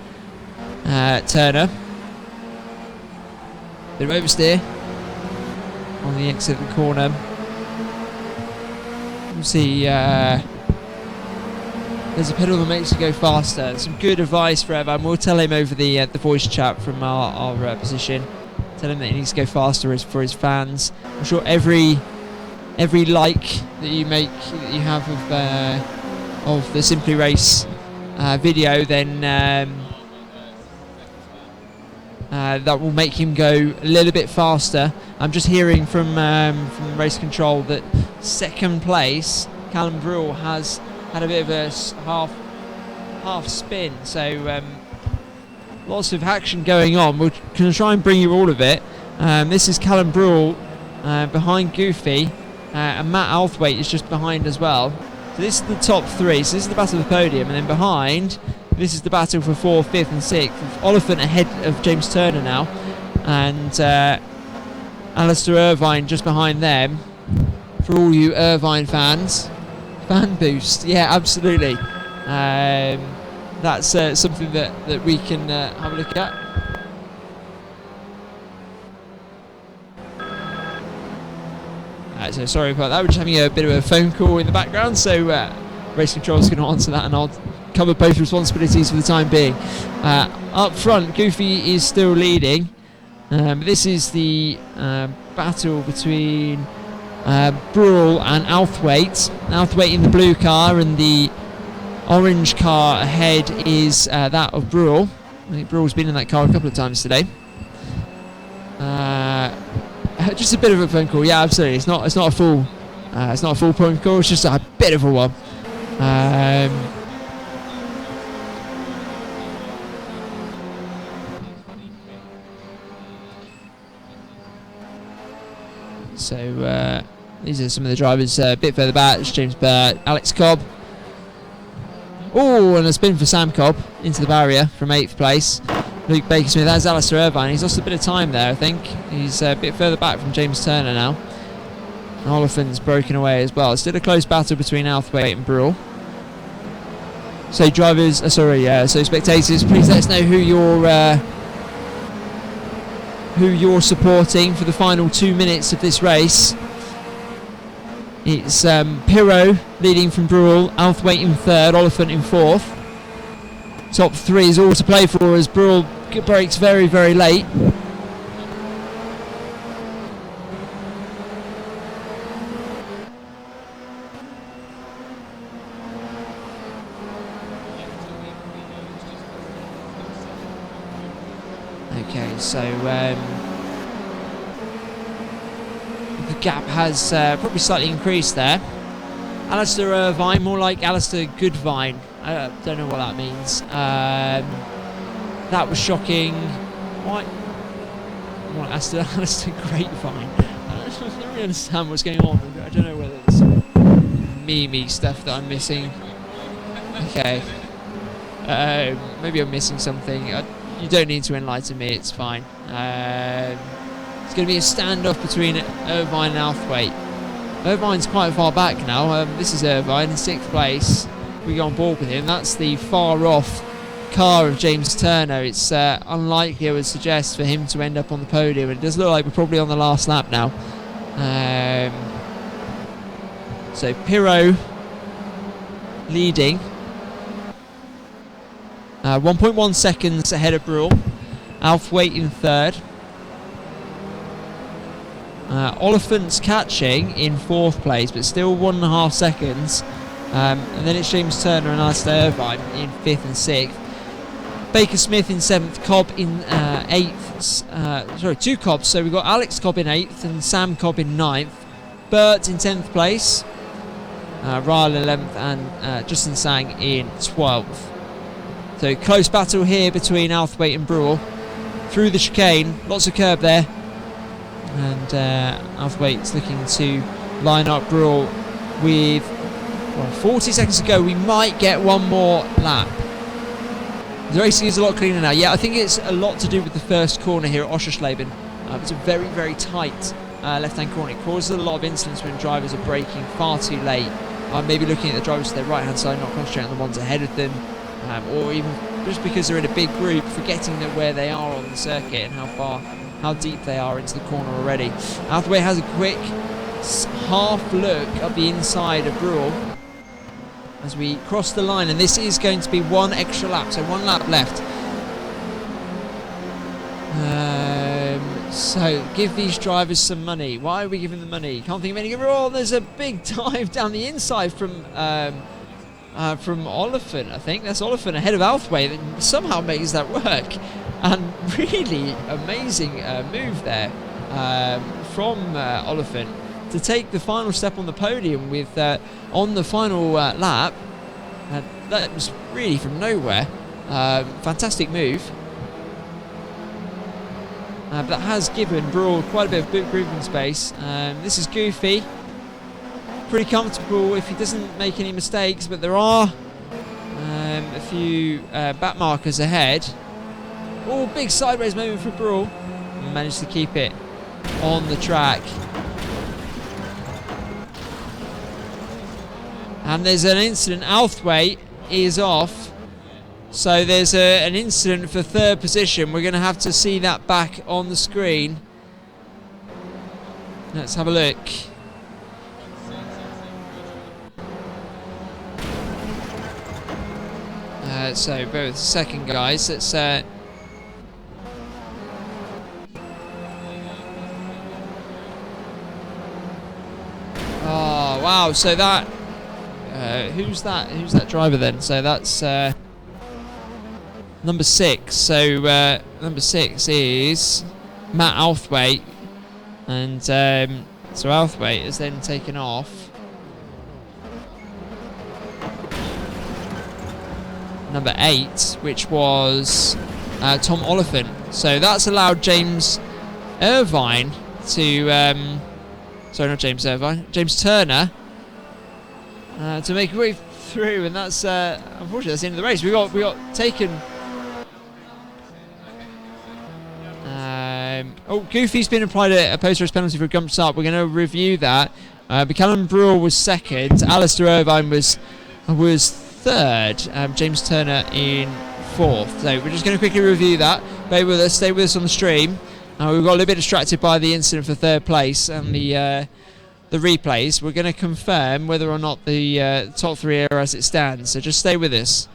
Bit of oversteer on the exit of the corner. We'll see. There's a pedal that makes you go faster. Some good advice for Evan. We'll tell him over the voice chat from our position. Tell him that he needs to go faster for his fans. I'm sure every like that you make, that you have of the Simply Race video, then that will make him go a little bit faster. I'm just hearing from race control that second place Callum Brule has had a bit of a half spin, so lots of action going on. We're going to try and bring you all of it. This is Callum Brule behind Goofy, and Matt Althwaite is just behind as well. So this is the top three. So this is the battle of the podium, and then behind, this is the battle for 4th, 5th and 6th. Oliphant ahead of James Turner now, and Alistair Irvine just behind them. For all you Irvine fans, fan boost, yeah, absolutely. That's something that we can have a look at. So sorry about that, we're just having a bit of a phone call in the background, so race control is going to answer that and I'll cover both responsibilities for the time being. Up front, Goofy is still leading. This is the battle between Brule and Althwaite. Althwaite in the blue car, and the orange car ahead is that of Brule. I think Brule's been in that car a couple of times today. Just a bit of a phone call, yeah, absolutely. It's not a full phone call. It's just a bit of a one. So these are some of the drivers a bit further back. It's James Burt, Alex Cobb, Oh, and a spin for Sam Cobb into the barrier from 8th place. Luke Baker-Smith, that's Alistair Irvine. He's lost a bit of time there, I think. He's a bit further back from James Turner now. Oliphant's broken away as well. Still a close battle between Althwaite and Brule. So drivers, so spectators, please let us know who you're supporting for the final 2 minutes of this race. It's Pirro leading from Brule, Althwaite in 3rd, Oliphant in 4th. Top 3 is all to play for as Brule breaks very, very late. Okay, so the gap has probably slightly increased there. Alistair Irvine, more like Alistair Goodvine. I don't know what that means. That was shocking. What Alistair Grapevine? I don't really understand what's going on. I don't know whether it's meme stuff that I'm missing. Okay. Maybe I'm missing something. You don't need to enlighten me, it's fine. It's going to be a standoff between Irvine and Althwaite. Irvine's quite far back now. This is Irvine in 6th place. We go on board with him. That's the far off car of James Turner. It's unlikely, I would suggest, for him to end up on the podium. It does look like we're probably on the last lap now. So Pirro leading. 1.1 seconds ahead of Brule. Althwaite in 3rd. Oliphant's catching in 4th place, but still 1.5 seconds. And then it's James Turner and Alistair Irvine in 5th and 6th. Baker-Smith in 7th, Cobb in 8th. 2 Cobbs, so we've got Alex Cobb in 8th and Sam Cobb in 9th. Burt in 10th place. Ryle 11th and Justin Sang in 12th. So close battle here between Althwaite and Brule. Through the chicane, lots of curb there. And Althwaite's looking to line up Brule with 40 seconds to go. We might get one more lap. The racing is a lot cleaner now. Yeah, I think it's a lot to do with the first corner here at Oschersleben. It's a very, very tight left-hand corner. It causes a lot of incidents when drivers are braking far too late. Maybe looking at the drivers to their right-hand side, not concentrating on the ones ahead of them. Or even just because they're in a big group, forgetting that where they are on the circuit and how deep they are into the corner already. Althwaite has a quick half look up the inside of Brule as we cross the line, and this is going to be one extra lap, so 1 lap left. So give these drivers some money. Why are we giving them money? Can't think of any. Oh, there's a big dive down the inside from Oliphant. I think that's Oliphant ahead of Althwaite that somehow makes that work, and really amazing move there from Oliphant to take the final step on the podium with on the final lap. That was really from nowhere. Fantastic move. But that has given Brule quite a bit of breathing space. This is Goofy. Pretty comfortable if he doesn't make any mistakes, but there are a few back markers ahead. Oh, big sideways movement for Brule. Managed to keep it on the track. And there's an incident. Althwaite is off. So there's an incident for 3rd position. We're going to have to see that back on the screen. Let's have a look. So bear with a second, guys. Let's oh wow, so that who's that driver then? So that's number 6. So number 6 is Matt Althwaite, and so Althwaite is then taken off. Number 8, which was Tom Oliphant. So that's allowed James Irvine to sorry, not James Irvine, James Turner to make a way through, and that's unfortunately that's the end of the race. We got taken. Goofy's been applied a post-race penalty for a gump start. We're going to review that. Callum Brewer was second. Alistair Irvine was third. James Turner in fourth. So we're just going to quickly review that. Stay with us on the stream. We got a little bit distracted by the incident for third place and the replays. We're going to confirm whether or not the top three are as it stands. So just stay with us.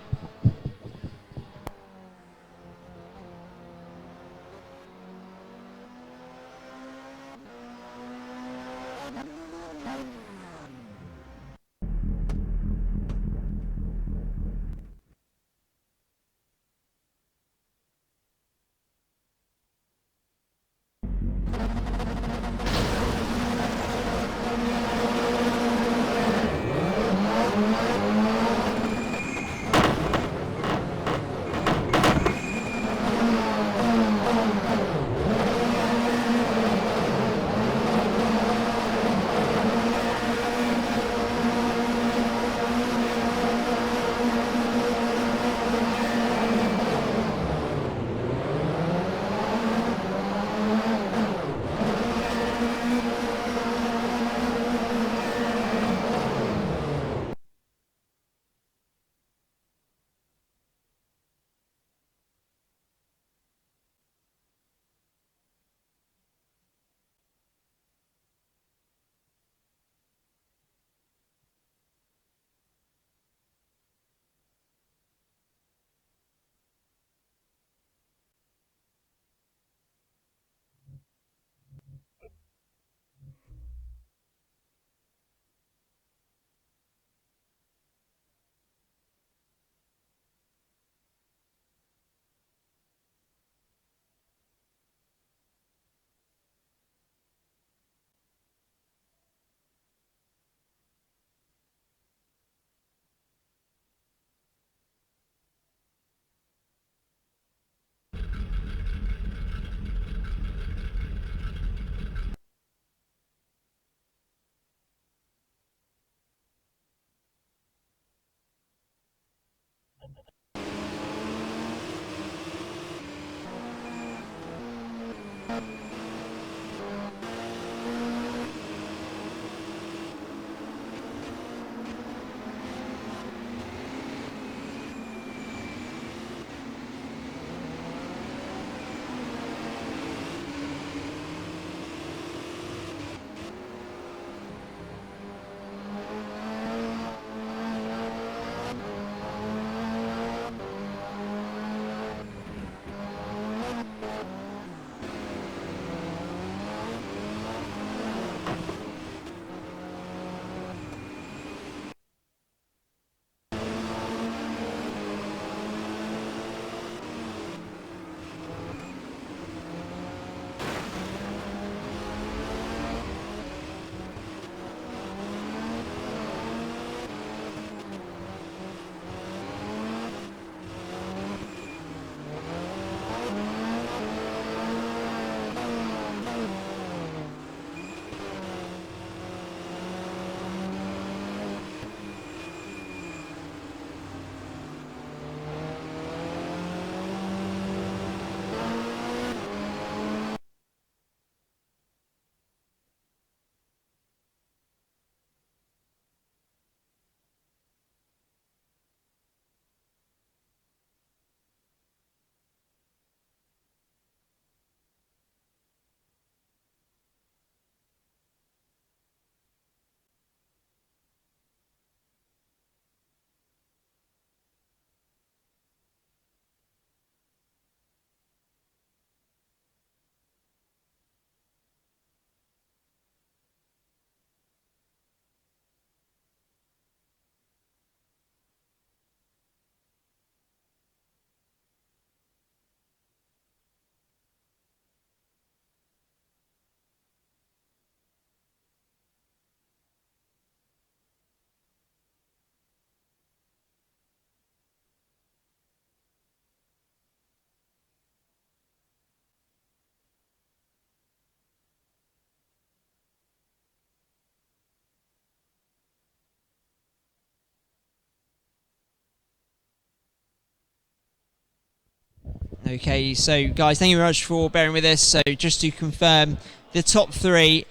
Okay, so guys, thank you very much for bearing with us. So just to confirm, the top 3,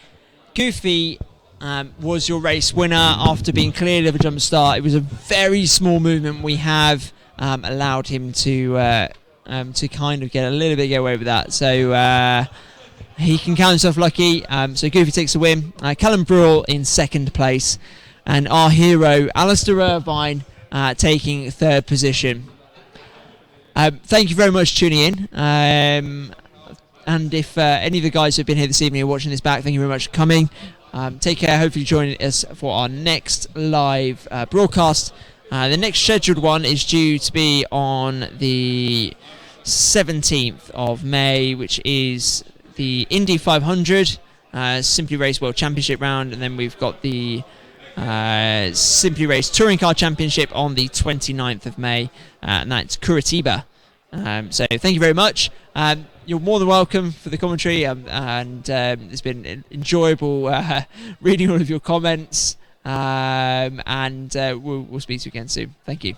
Goofy was your race winner after being cleared of a jump start. It was a very small movement. We have allowed him to kind of get a little bit get away with that. So he can count himself lucky. So Goofy takes the win. Callum Brule in 2nd place, and our hero Alistair Irvine taking 3rd position. Thank you very much for tuning in. And if any of the guys who have been here this evening are watching this back, thank you very much for coming. Take care. Hopefully join us for our next live broadcast. The next scheduled one is due to be on the 17th of May, which is the Indy 500 Simply Race World Championship round, and then we've got the Simply Race Touring Car Championship on the 29th of May, and that's Curitiba. So thank you very much. You're more than welcome for the commentary, and it's been enjoyable reading all of your comments, and we'll speak to you again soon. Thank you.